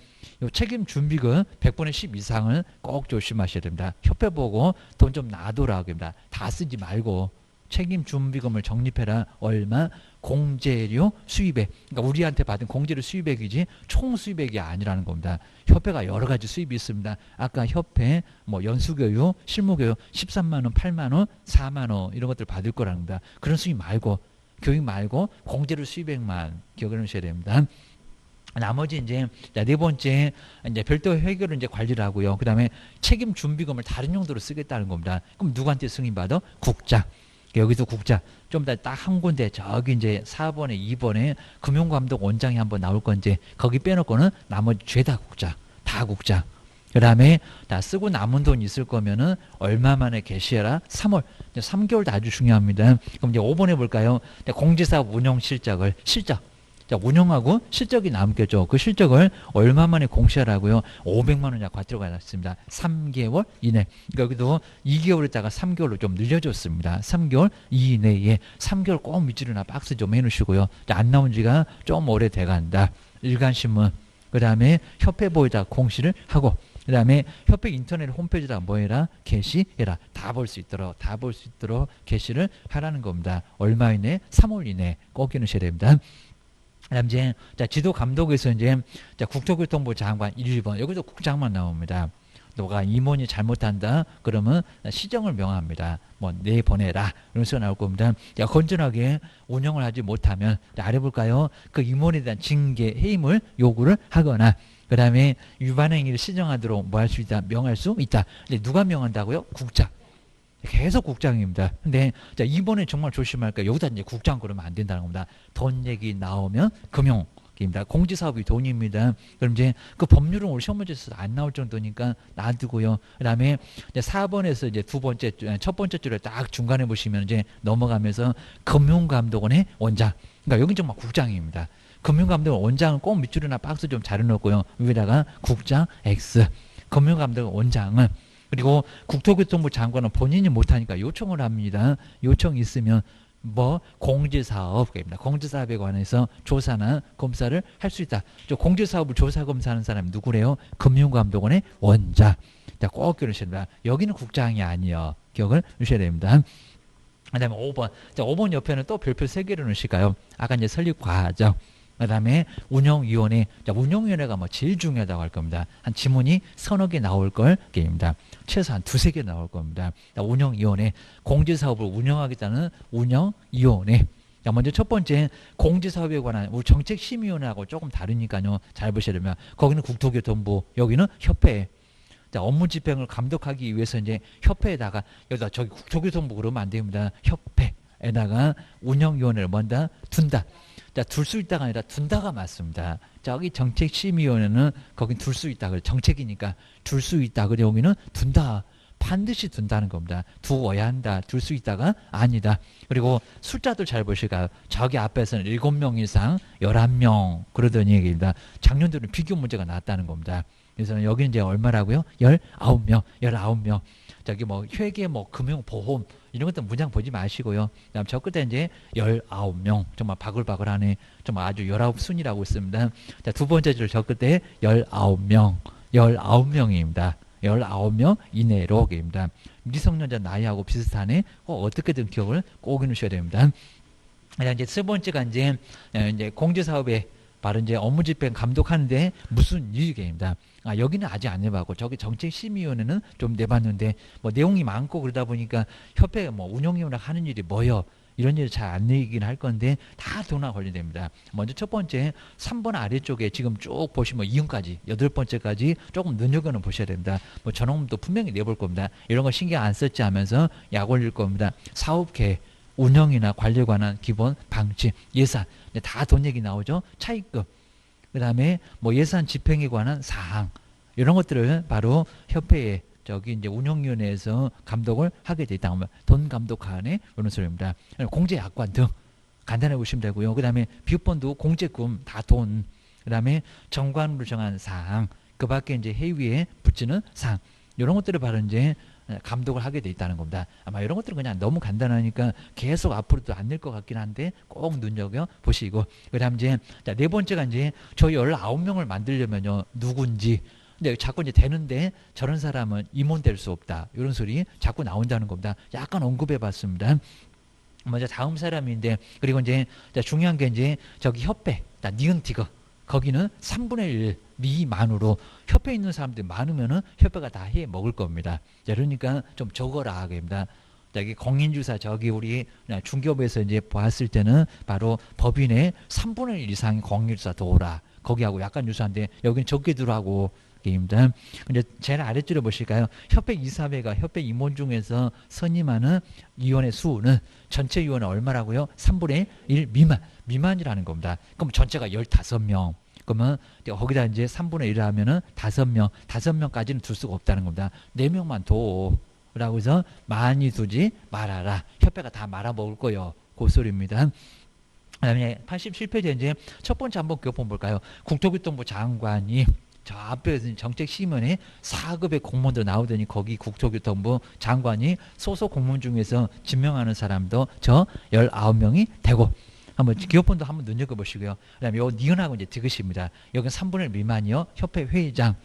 책임 준비금 100분의 10 이상을 꼭 조심하셔야 됩니다. 협회 보고 돈 좀 놔두라고 합니다. 다 쓰지 말고 책임 준비금을 적립해라. 얼마? 공제료 수입액. 그러니까 우리한테 받은 공제료 수입액이지 총 수입액이 아니라는 겁니다. 협회가 여러 가지 수입이 있습니다. 아까 협회 뭐 연수교육, 실무교육 13만 원, 8만 원, 4만 원 이런 것들 받을 거라는 겁니다. 그런 수입 말고 교육 말고 공제료 수입액만 기억을 하셔야 됩니다. 나머지 이제 네 번째 이제 별도 회계를 이제 관리를 하고요. 그다음에 책임 준비금을 다른 용도로 쓰겠다는 겁니다. 그럼 누구한테 승인받아? 국장. 여기서 국장 좀 더 딱 한 군데 저기 이제 4번에 2번에 금융감독 원장이 한번 나올 건지 거기 빼놓고는 나머지 죄다 국장, 다 국장. 그 다음에 다 쓰고 남은 돈 있을 거면은 얼마 만에 개시해라? 3월. 3개월도 아주 중요합니다. 그럼 이제 5번에 볼까요? 공제사업 운영 실적을 실적. 자, 운영하고 실적이 남겠죠. 그 실적을 얼마 만에 공시하라고요? 500만 원 이상 과태료가 났습니다. 3개월 이내. 그러니까 여기도 2개월 있다가 3개월로 좀 늘려줬습니다. 3개월 이내에 3개월 꼭 밑줄이나 박스 좀 해놓으시고요. 안 나온 지가 좀 오래돼 간다. 일간신문. 그 다음에 협회 보이다 공시를 하고 그 다음에 협회 인터넷 홈페이지다 뭐해라? 게시해라. 다 볼 수 있도록 게시를 하라는 겁니다. 얼마 이내? 3월 이내 꼭 해놓으셔야 됩니다. 그다음 이제 자, 지도 감독에서 이제 자, 국토교통부 장관 1번 여기서 국장만 나옵니다. 너가 임원이 잘못한다 그러면 시정을 명합니다. 뭐 내보내라 이런 식으로 나올 겁니다. 야, 건전하게 운영을 하지 못하면 자, 아래 볼까요? 그 임원에 대한 징계 해임을 요구를 하거나 그 다음에 위반 행위를 시정하도록 뭐 할 수 있다? 명할 수 있다. 근데 누가 명한다고요? 국장. 계속 국장입니다. 근데 자, 이번에 정말 조심할까? 여기다 이제 국장 그러면 안 된다는 겁니다. 돈 얘기 나오면 금융입니다. 공제사업이 돈입니다. 그럼 이제 그 법률은 우리 시험 문제에서 안 나올 정도니까 놔두고요. 그다음에 이제 4번에서 이제 첫 번째 줄에 딱 중간에 보시면 이제 넘어가면서 금융감독원의 원장. 그러니까 여기 정말 국장입니다. 금융감독원 원장은 꼭 밑줄이나 박스 좀 잘 해놓고요. 위에다가 국장 X. 금융감독원 원장은 그리고 국토교통부 장관은 본인이 못하니까 요청을 합니다. 요청이 있으면 뭐 공제사업입니다. 공제사업에 관해서 조사나 검사를 할 수 있다. 저 공제사업을 조사 검사하는 사람이 누구래요? 금융감독원의 원자. 자, 꼭 기억하셔야 됩니다. 여기는 국장이 아니요. 기억을 하셔야 됩니다. 그 다음에 5번. 자, 5번 옆에는 또 별표 3개를 넣으실까요? 아까 이제 설립 과정. 그 다음에 운영위원회. 자, 운영위원회가 뭐 제일 중요하다고 할 겁니다. 한 지문이 서너 개 나올 걸 게임입니다. 최소한 2-3개 나올 겁니다. 자, 운영위원회. 공제사업을 운영하겠다는 운영위원회. 자, 먼저 첫 번째 공제사업에 관한 우리 정책심의위원회하고 조금 다르니까요. 잘 보셔야 됩니다. 거기는 국토교통부, 여기는 협회. 자, 업무 집행을 감독하기 위해서 이제 협회에다가 여기다 저기 국토교통부 그러면 안 됩니다. 협회에다가 운영위원회를 먼저 둔다. 자, 둘 수 있다가 아니라 둔다가 맞습니다. 저기 정책심의위원회는 거긴 둘 수 있다. 그래 정책이니까 둘 수 있다. 그래 여기는 둔다. 반드시 둔다는 겁니다. 두어야 한다. 둘 수 있다가 아니다. 그리고 숫자도 잘 보실까요? 저기 앞에서는 7명 이상 11명 그러던 얘기입니다. 작년도는 비교 문제가 나왔다는 겁니다. 그래서 여기는 이제 얼마라고요? 19명, 19명. 저기 뭐 회계, 뭐 금융, 보험 이런 것들 문장 보지 마시고요. 그다음 저 끝에 이제 19명. 정말 바글바글하네. 정말 아주 19순이라고 있습니다. 자, 두 번째 줄 저 끝에 19명. 19명입니다. 19명 이내로입니다. 미성년자 나이하고 비슷하네. 어떻게든 기억을 꼭 해놓으셔야 됩니다. 이제 세 번째가 이제 공제사업에 바로 이제 업무 집행 감독하는데 무슨 일입니다. 여기는 아직 안 해봤고 저기 정책심의위원회는 좀 내봤는데 뭐 내용이 많고 그러다 보니까 협회 뭐 운영위원회 하는 일이 뭐요? 이런 일 잘 안 내기긴 할 건데 다 돈과 관련됩니다. 먼저 첫 번째 3번 아래쪽에 지금 쭉 보시면 이음까지 8번째까지 조금 눈여겨는 보셔야 됩니다. 뭐 저놈도 분명히 내볼 겁니다. 이런 거 신경 안 썼지 하면서 약 올릴 겁니다. 사업계획, 운영이나 관리에 관한 기본 방침, 예산 다 돈 얘기 나오죠. 차입금, 그 다음에 뭐 예산 집행에 관한 사항 이런 것들을 바로 협회에 저기 이제 운영위원회에서 감독을 하게 돼 있다. 돈 감독하네 이런 소리입니다. 공제 약관 등 간단하게 보시면 되고요. 그 다음에 비업본도 공제금 다 돈. 그 다음에 정관으로 정한 사항, 그 밖에 이제 회의에 붙이는 사항 이런 것들을 바로 이제 감독을 하게 돼 있다는 겁니다. 아마 이런 것들은 그냥 너무 간단하니까 계속 앞으로도 안 될 것 같긴 한데 꼭 눈여겨 보시고. 그 다음 이제 네 번째가 이제 저 19명을 만들려면요 누군지. 근데 자꾸 이제 되는데 저런 사람은 임원 될 수 없다. 이런 소리 자꾸 나온다는 겁니다. 약간 언급해 봤습니다. 먼저 다음 사람인데 그리고 이제 중요한 게 이제 저기 협회, 니은티그 거기는 3분의 1 미만으로 협회에 있는 사람들이 많으면은 협회가 다 해 먹을 겁니다. 그러니까 좀 적어라 하겠습니다. 여기 공인주사 저기 우리 중개업에서 이제 봤을 때는 바로 법인의 3분의 1 이상이 공인주사 도라. 거기하고 약간 유사한데 여기는 적게 들어가고 입니다. 이제 제일 아래줄에 보실까요? 협회 이사회가 협회 임원 중에서 선임하는 위원회 수는 전체 위원회 얼마라고요? 3분의 1 미만이라는 겁니다. 그럼 전체가 15명. 그러면 거기다 이제 3분의 1을 하면은 5명까지는 둘 수가 없다는 겁니다. 4명만 둬라고 해서 많이 두지 말아라. 협회가 다 말아먹을 거요. 그 소리입니다. 그다음에 87페이지에 이제 첫 번째 한번 기억본 볼까요? 국토교통부 장관이 저 앞에 정책심의원회 4급의 공무원들 나오더니 거기 국토교통부 장관이 소속 공무원 중에서 지명하는 사람도 저 19명이 되고 한번 기업본도 한번 눈여겨보시고요. 그 다음에 요 니은하고 이제 디귿입니다. 여기는 3분의 1 미만이요. 협회 회장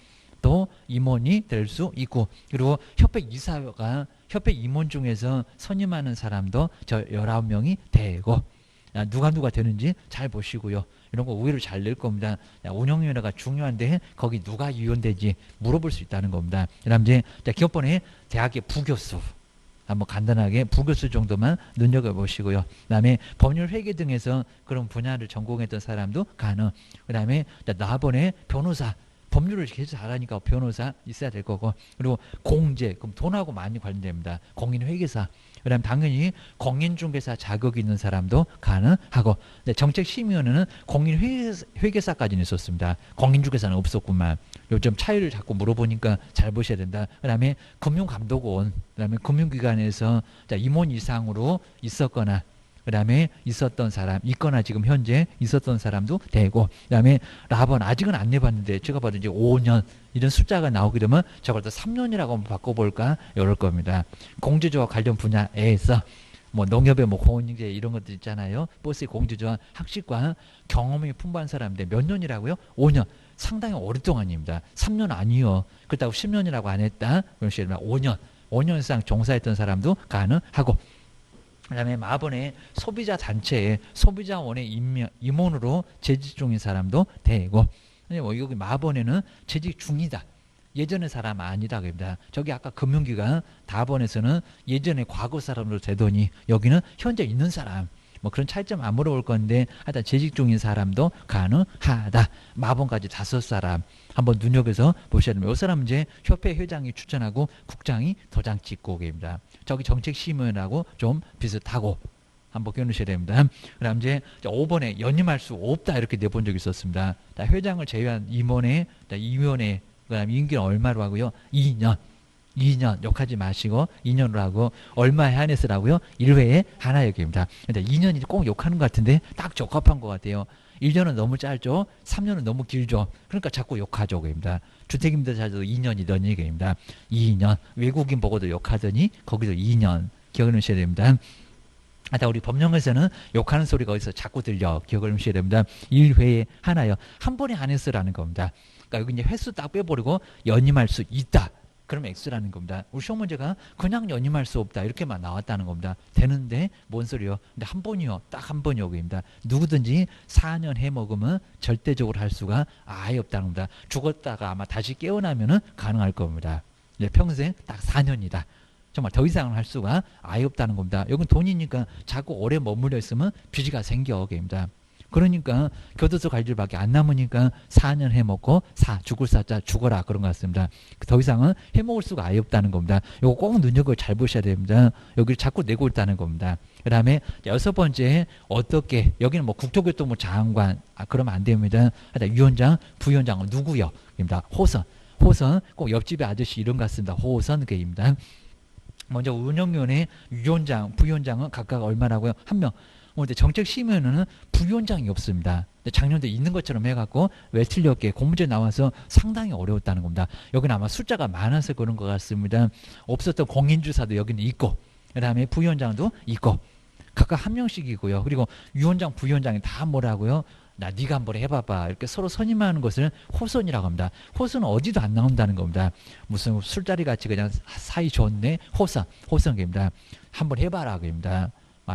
또 임원이 될 수 있고 그리고 협회 이사가 협회 임원 중에서 선임하는 사람도 저 19명이 되고 누가 되는지 잘 보시고요. 이런 거 우회를 잘 낼 겁니다. 운영위원회가 중요한데 거기 누가 위원되지 물어볼 수 있다는 겁니다. 그 다음 이제 기업본에 대학의 부교수 한번 간단하게 부교수 정도만 눈여겨보시고요. 그 다음에 법률 회계 등에서 그런 분야를 전공했던 사람도 가능. 그 다음에 나번에 변호사 법률을 계속 잘하니까 변호사 있어야 될 거고 그리고 공제 그럼 돈하고 많이 관련됩니다. 공인회계사 그 다음 당연히 공인중개사 자격이 있는 사람도 가능하고 정책심의위원회는 공인회계사까지는 있었습니다. 공인중개사는 없었구만. 요즘 차이를 자꾸 물어보니까 잘 보셔야 된다. 그 다음에 금융감독원 그 다음에 금융기관에서 임원 이상으로 있었거나 그 다음에 있었던 사람 있거나 지금 현재 있었던 사람도 되고 그 다음에 라번 아직은 안 내봤는데 제가 봐도 이제 5년 이런 숫자가 나오게 되면 저걸 또 3년이라고 한번 바꿔볼까 이럴 겁니다. 공제조와 관련 분야에서 뭐 농협의 뭐 공인인재 이런 것들 있잖아요. 버스의 공주전 학식과 경험이 풍부한 사람인데 몇 년이라고요? 5년. 상당히 오랫동안입니다. 3년 아니요. 그렇다고 10년이라고 안 했다. 그런 식으로 5년. 5년 이상 종사했던 사람도 가능하고. 그다음에 마번의 소비자 단체에 소비자원의 임원으로 재직 중인 사람도 되고. 뭐 여기 마번에는 재직 중이다. 예전의 사람 아니다. 그럽니다. 저기 아까 금융기관 다번에서는 예전에 과거 사람으로 되더니 여기는 현재 있는 사람. 뭐 그런 차이점 안 물어볼 건데 하여튼 재직 중인 사람도 가능하다. 마번까지 5사람 한번 눈여겨서 보셔야 됩니다. 이 사람은 이제 협회 회장이 추천하고 국장이 도장 찍고 계십니다. 저기 정책심의원하고 좀 비슷하고 한번 끼워놓으셔야 됩니다. 그 다음 이제 5번에 연임할 수 없다 이렇게 내본 적이 있었습니다. 회장을 제외한 임원회, 임원회 그 다음 임기는 얼마로 하고요? 2년 욕하지 마시고 2년으로 하고 얼마에 한해서라고요? 1회에 하나 여기입니다. 근데 2년이 꼭 욕하는 것 같은데 딱 적합한 것 같아요. 1년은 너무 짧죠. 3년은 너무 길죠. 그러니까 자꾸 욕하죠. 그입니다. 주택임대 자도 2년이던 얘기입니다. 2년. 외국인 보고도 욕하더니 거기도 2년. 기억을 하셔야 됩니다. 하여튼 우리 법령에서는 욕하는 소리가 어디서 자꾸 들려. 기억을 하셔야 됩니다. 1회에 하나요. 한 번에 한해서라는 겁니다. 그러니까 여기 이제 횟수 딱 빼버리고 연임할 수 있다. 그럼 X라는 겁니다. 우리 시험 문제가 그냥 연임할 수 없다 이렇게만 나왔다는 겁니다. 되는데 뭔 소리요? 근데 한 번이요. 딱 한 번이 여기입니다. 누구든지 4년 해먹으면 절대적으로 할 수가 아예 없다는 겁니다. 죽었다가 아마 다시 깨어나면은 가능할 겁니다. 이제 평생 딱 4년이다. 정말 더 이상은 할 수가 아예 없다는 겁니다. 여긴 돈이니까 자꾸 오래 머물러 있으면 빚이가 생겨. 겁니다. 그러니까 교도소 갈 일밖에 안 남으니까 4년 해먹고 죽을 사자 죽어라 그런 것 같습니다. 더 이상은 해먹을 수가 아예 없다는 겁니다. 이거 꼭 눈여겨 잘 보셔야 됩니다. 여기를 자꾸 내고 있다는 겁니다. 그 다음에 6번째 어떻게 여기는 뭐 국토교통부 장관 그러면 안 됩니다. 위원장 부위원장은 누구요? 입니다. 호선 꼭 옆집에 아저씨 이름 같습니다. 호선 그입니다. 먼저 운영위원회 위원장 부위원장은 각각 얼마라고요? 1명. 근데 정책심의원은 부위원장이 없습니다. 작년도 있는 것처럼 해갖고 왜 틀렸게 공문제 나와서 상당히 어려웠다는 겁니다. 여기는 아마 숫자가 많아서 그런 것 같습니다. 없었던 공인주사도 여기는 있고 그 다음에 부위원장도 있고 각각 1명씩이고요. 그리고 위원장 부위원장이 다 뭐라고요? 나 네가 한번 해봐봐. 이렇게 서로 선임하는 것을 호선이라고 합니다. 호선은 어디도 안 나온다는 겁니다. 무슨 술자리 같이 그냥 사이 좋네. 호선입니다. 한번 해봐라 그입니다.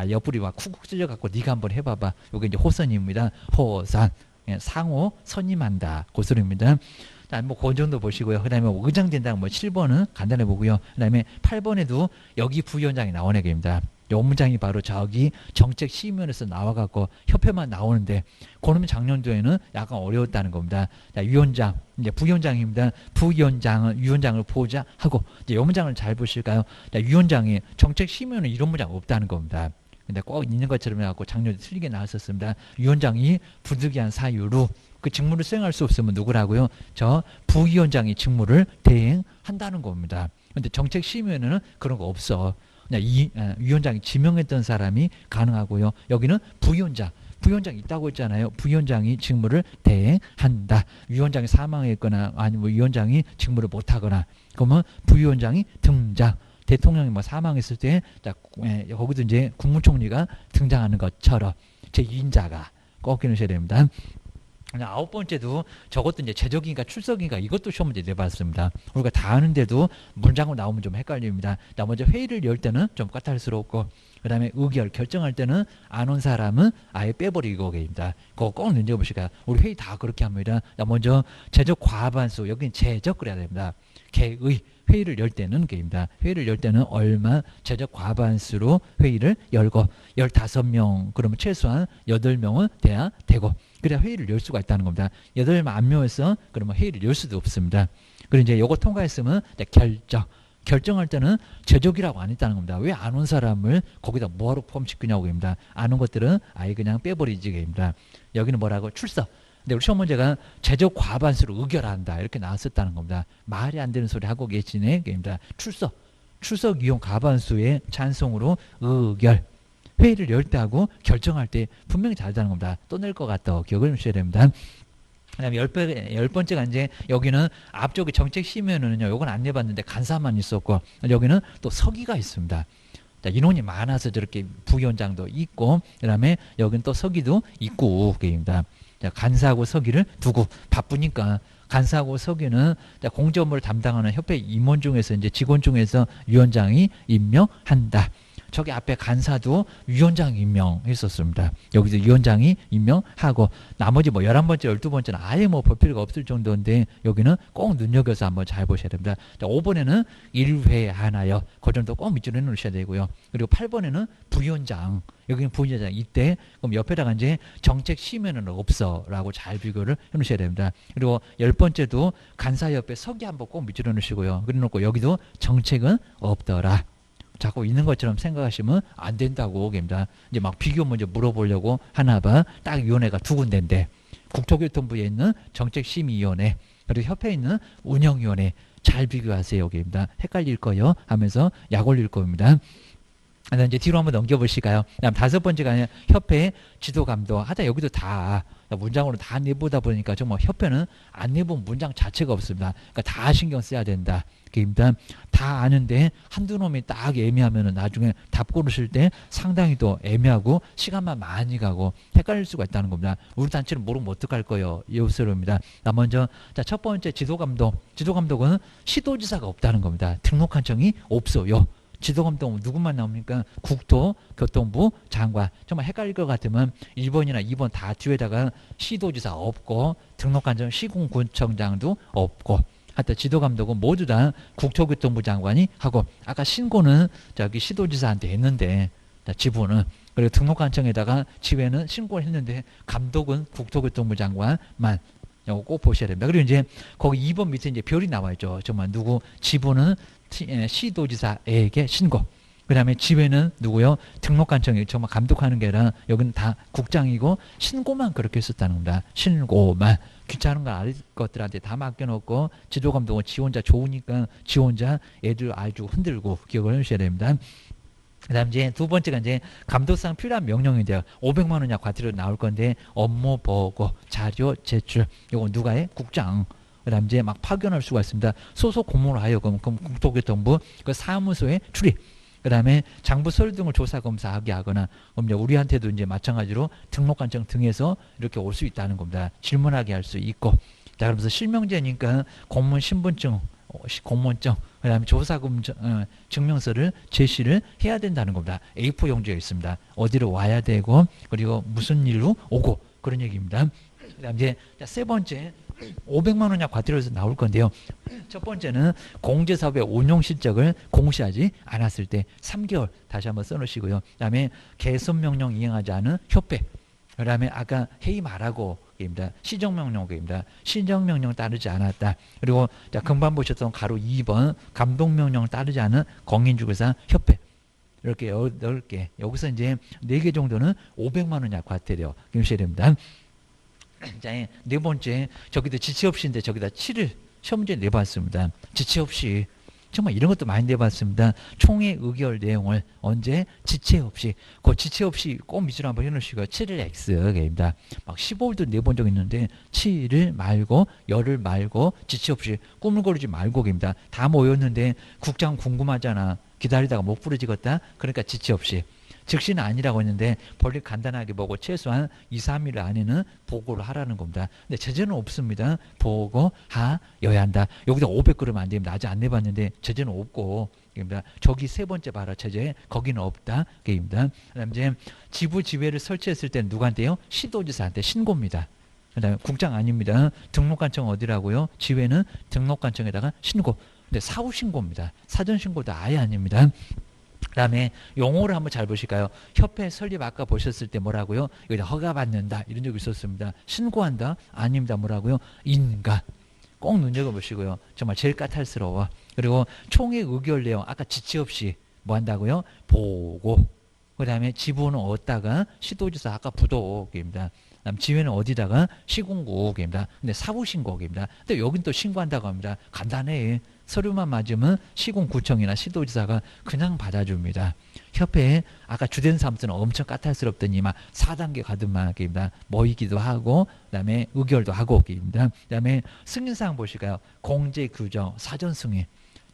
옆구리 막 쿡쿡 찔려갖고 네가 한번 해봐봐. 이게 이제 호선입니다. 호선 상호 선임한다. 고소리입니다. 자, 뭐 그 정도 보시고요. 그다음에 의장된당 뭐 7번은 간단해 보고요. 그다음에 8번에도 여기 부위원장이 나오네 겁니다. 요 문장이 바로 저기 정책심의원에서 나와갖고 협회만 나오는데 그러면 작년도에는 약간 어려웠다는 겁니다. 자, 위원장 이제 부위원장입니다. 부위원장은 위원장을 보자 하고 이제 요 문장을 잘 보실까요? 자, 위원장이 정책심의원은 이런 문장 없다는 겁니다. 근데 꼭 있는 것처럼 해갖고 작년에 틀리게 나왔었습니다. 위원장이 부득이한 사유로 그 직무를 수행할 수 없으면 누구라고요? 저 부위원장이 직무를 대행한다는 겁니다. 근데 정책심의원은 그런 거 없어. 위원장이 지명했던 사람이 가능하고요. 여기는 부위원장이 있다고 했잖아요. 부위원장이 직무를 대행한다. 위원장이 사망했거나 아니면 위원장이 직무를 못하거나 그러면 부위원장이 등장. 대통령이 뭐 사망했을 때 거기도 이제 국무총리가 등장하는 것처럼 제2인자가 꼭 기억하셔야 됩니다. 9번째도 저것도 이제 제적인가 출석인가 이것도 시험 문제 내봤습니다. 우리가 다 아는데도 문장으로 나오면 좀 헷갈립니다. 먼저 회의를 열 때는 좀 까탈스럽고 그 다음에 의결 결정할 때는 안 온 사람은 아예 빼버리고 계십니다. 그거 꼭 눈여보실까요? 우리 회의 다 그렇게 합니다. 먼저 제적 과반수 여기는 제적 그래야 됩니다. 개의 회의를 열 때는 게입니다. 회의를 열 때는 얼마 제적 과반수로 회의를 열고 15명 그러면 최소한 8명은 돼야 되고 그래야 회의를 열 수가 있다는 겁니다. 8명 안 명에서 그러면 회의를 열 수도 없습니다. 그리고 이제 요거 통과했으면 결정할 때는 제적이라고 안 했다는 겁니다. 왜 안 온 사람을 거기다 뭐하러 포함시키냐고 입니다. 안 온 것들은 아예 그냥 빼버리지 입니다. 여기는 뭐라고? 출석. 근데 우리 시험 문제가 제적 과반수로 의결한다 이렇게 나왔었다는 겁니다. 말이 안 되는 소리 하고 계시네 입니다. 출석 이용 과반수의 찬성으로 의결. 회의를 열 때 하고 결정할 때 분명히 다르다는 겁니다. 또 낼 것 같다. 기억을 하셔야 됩니다. 그 다음에 10번째가 이제 여기는 앞쪽에 정책심의원은요. 요건 안 내봤는데 간사만 있었고 여기는 또 서기가 있습니다. 자, 인원이 많아서 저렇게 부위원장도 있고, 그 다음에 여긴 또 서기도 있고, 그입니다. 자, 간사하고 서기를 두고 바쁘니까 간사하고 서기는 공적 업무를 담당하는 협회 임원 중에서 이제 직원 중에서 위원장이 임명한다. 저기 앞에 간사도 위원장 임명했었습니다. 여기서 위원장이 임명하고 나머지 뭐 11번째, 12번째는 아예 뭐 볼 필요가 없을 정도인데 여기는 꼭 눈여겨서 한번 잘 보셔야 됩니다. 자, 5번에는 1회 하나요. 그 정도 꼭 밑줄에 놓으셔야 되고요. 그리고 8번에는 부위원장. 여기는 부위원장. 이때 그럼 옆에다가 이제 정책 심의는 없어 라고 잘 비교를 해 놓으셔야 됩니다. 그리고 10번째도 간사 옆에 서기 한번 꼭 밑줄에 놓으시고요. 그래 놓고 여기도 정책은 없더라. 자꾸 있는 것처럼 생각하시면 안 된다고 겁니다. 이제 막 비교 먼저 물어보려고 하나 봐. 딱 위원회가 두 군데인데 국토교통부에 있는 정책심의위원회 그리고 협회에 있는 운영위원회 잘 비교하세요. 겁니다. 헷갈릴 거요 하면서 약 올릴 겁니다. 이제 뒤로 한번 넘겨보실까요? 그다음 5번째가 협회 지도감독 하다 여기도 다 문장으로 다 내보다 보니까 정말 협회는 안 내본 문장 자체가 없습니다. 그러니까 다 신경 써야 된다. 그러니까 다 아는데 한두 놈이 딱 애매하면은 나중에 답 고르실 때 상당히 또 애매하고 시간만 많이 가고 헷갈릴 수가 있다는 겁니다. 우리 단체는 모르면 어떡할 거예요? 예우스럽니다. 먼저 첫 번째 지도감독. 지도감독은 시도지사가 없다는 겁니다. 등록한 청이 없어요. 지도감독은 누구만 나옵니까? 국토교통부 장관. 정말 헷갈릴 것 같으면 1번이나 2번 다 뒤에다가 시도지사 없고 등록관청 시군구청장도 없고 하여튼 지도감독은 모두 다 국토교통부 장관이 하고 아까 신고는 저기 시도지사한테 했는데 지부는 그리고 등록관청에다가 지회는 신고를 했는데 감독은 국토교통부 장관만 이거 꼭 보셔야 됩니다. 그리고 이제 거기 2번 밑에 이제 별이 나와 있죠. 정말 누구 지부는 시도지사에게 신고. 그 다음에 지회는 누구요? 등록관청이 정말 감독하는 게 아니라 여기는 다 국장이고 신고만 그렇게 했었다는 겁니다. 신고만. 귀찮은 거 알 것들한테 다 맡겨놓고 지도감독은 지 혼자 좋으니까 지 혼자 애들 아주 흔들고 기억을 해주셔야 됩니다. 그 다음 이제 두 번째가 이제 감독상 필요한 명령인데요. 500만 원 이하 과태료 나올 건데 업무 보고 자료 제출. 요거 누가 해? 국장. 그 다음 이제 막 파견할 수가 있습니다. 소속 공무원으로 하여금 그럼 국토교통부 그 사무소에 출입. 그 다음에 장부 서류 등을 조사 검사하게 하거나 이제 우리한테도 이제 마찬가지로 등록관청 등에서 이렇게 올 수 있다는 겁니다. 질문하게 할 수 있고. 자, 그러면서 실명제니까 공무원 신분증, 공무원증, 그 다음에 조사금 증명서를 제시를 해야 된다는 겁니다. A4 용지가 있습니다. 어디로 와야 되고 그리고 무슨 일로 오고 그런 얘기입니다. 그 다음 이제 세 번째 500만 원 이하 과태료에서 나올 건데요. 첫 번째는 공제사업의 운용 실적을 공시하지 않았을 때 3개월 다시 한번 써놓으시고요. 그 다음에 개선명령 이행하지 않은 협회. 그 다음에 아까 회의 말하고 입니다. 시정명령입니다. 시정명령 따르지 않았다. 그리고 자, 금방 보셨던 가로 2번 감독명령 따르지 않은 공인중개사 협회. 이렇게 10개. 여기서 이제 4개 정도는 500만 원 이하 과태료 기억하셔야 됩니다. 자, 네 번째 저기도 지체 없이인데 저기다 7을 시험 문제 내봤습니다. 지체 없이 정말 이런 것도 많이 내봤습니다. 총회 의결 내용을 언제 지체 없이 그 지체 없이 꼭 밑으로 한번 해놓으시고 7을 X입니다. 막 15일도 내본 적 있는데 7을 말고 열을 말고 지체 없이 꾸물거리지 말고입니다. 다 모였는데 국장 궁금하잖아. 기다리다가 못 부르지겠다. 그러니까 지체 없이. 즉시는 아니라고 했는데 본래 간단하게 보고 최소한 2, 3일 안에는 보고를 하라는 겁니다. 근데 제재는 없습니다. 보고하여야 한다. 여기다 500g 안 됩니다. 아직 안 내봤는데 제재는 없고 입니다. 저기 세 번째 봐라 제재 거기는 없다. 입니다. 그다음 이제 지부 지회를 설치했을 때는 누구한테요? 시도지사한테 신고입니다. 그다음에 국장 아닙니다. 등록관청 어디라고요? 지회는 등록관청에다가 신고. 근데 사후 신고입니다. 사전 신고도 아예 아닙니다. 그 다음에 용어를 한번 잘 보실까요? 협회 설립 아까 보셨을 때 뭐라고요? 여기다 허가받는다 이런 적이 있었습니다. 신고한다? 아닙니다. 뭐라고요? 인가. 꼭 눈여겨보시고요. 정말 제일 까탈스러워. 그리고 총회 의결 내용 아까 지체 없이 뭐 한다고요? 보고. 그 다음에 지부는 어디다가 시도지사 아까 부도입니다. 그다음 지회는 어디다가 시군구입니다. 근데 사부신고입니다. 근데 여긴 또 신고한다고 합니다. 간단해. 서류만 맞으면 시군구청이나 시도지사가 그냥 받아줍니다. 협회에 아까 주된 사무소는 엄청 까탈스럽더니 막 4단계 가든만 입니다. 모이기도 하고 그다음에 의결도 하고 입니다. 그다음에 승인사항 보실까요? 공제 규정, 사전 승인.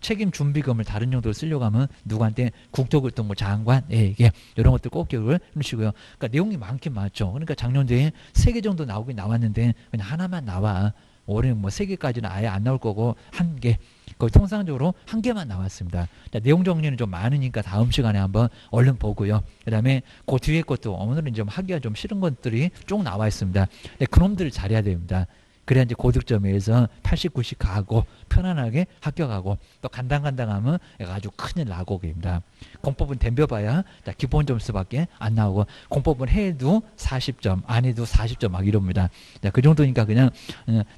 책임 준비금을 다른 용도로 쓰려고 하면 누구한테 국토교통부 장관에게 이런 것들 꼭 기억을 해주시고요. 그러니까 내용이 많긴 많죠. 그러니까 작년도에 3개 정도 나오긴 나왔는데 그냥 하나만 나와. 올해는 뭐 3개까지는 아예 안 나올 거고 1개. 거의 통상적으로 1개만 나왔습니다. 자, 내용 정리는 좀 많으니까 다음 시간에 한번 얼른 보고요. 그 다음에 그 뒤에 것도 오늘은 좀 하기가 좀 싫은 것들이 쭉 나와 있습니다. 근데 그놈들을 잘해야 됩니다. 그래야 이제 고득점에서 80, 90 가고 편안하게 합격하고 또 간당간당하면 얘가 아주 큰일 나고 입니다. 공법은 덤벼봐야 기본 점수밖에 안 나오고 공법은 해도 40점 안 해도 40점 막 이럽니다. 자, 그 정도니까 그냥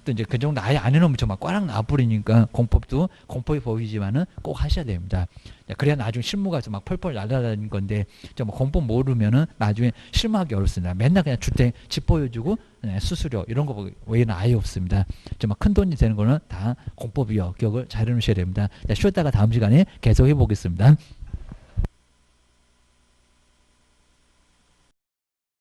또 이제 그 정도 아예 안 해놓으면 정말 꽈락 나버리니까 공법도 공법이 보이지만은 꼭 하셔야 됩니다. 자, 그래야 나중에 실무가 막 펄펄 날아다니는 건데 정말 공법 모르면은 나중에 실무하기 어렵습니다. 맨날 그냥 주택 집 보여주고 수수료 이런 거 외에는 아예 없습니다. 정말 큰 돈이 되는 거는 다 공법이요. 기억을 잘 해놓으셔야 됩니다. 자, 쉬었다가 다음 시간에 계속 해보겠습니다.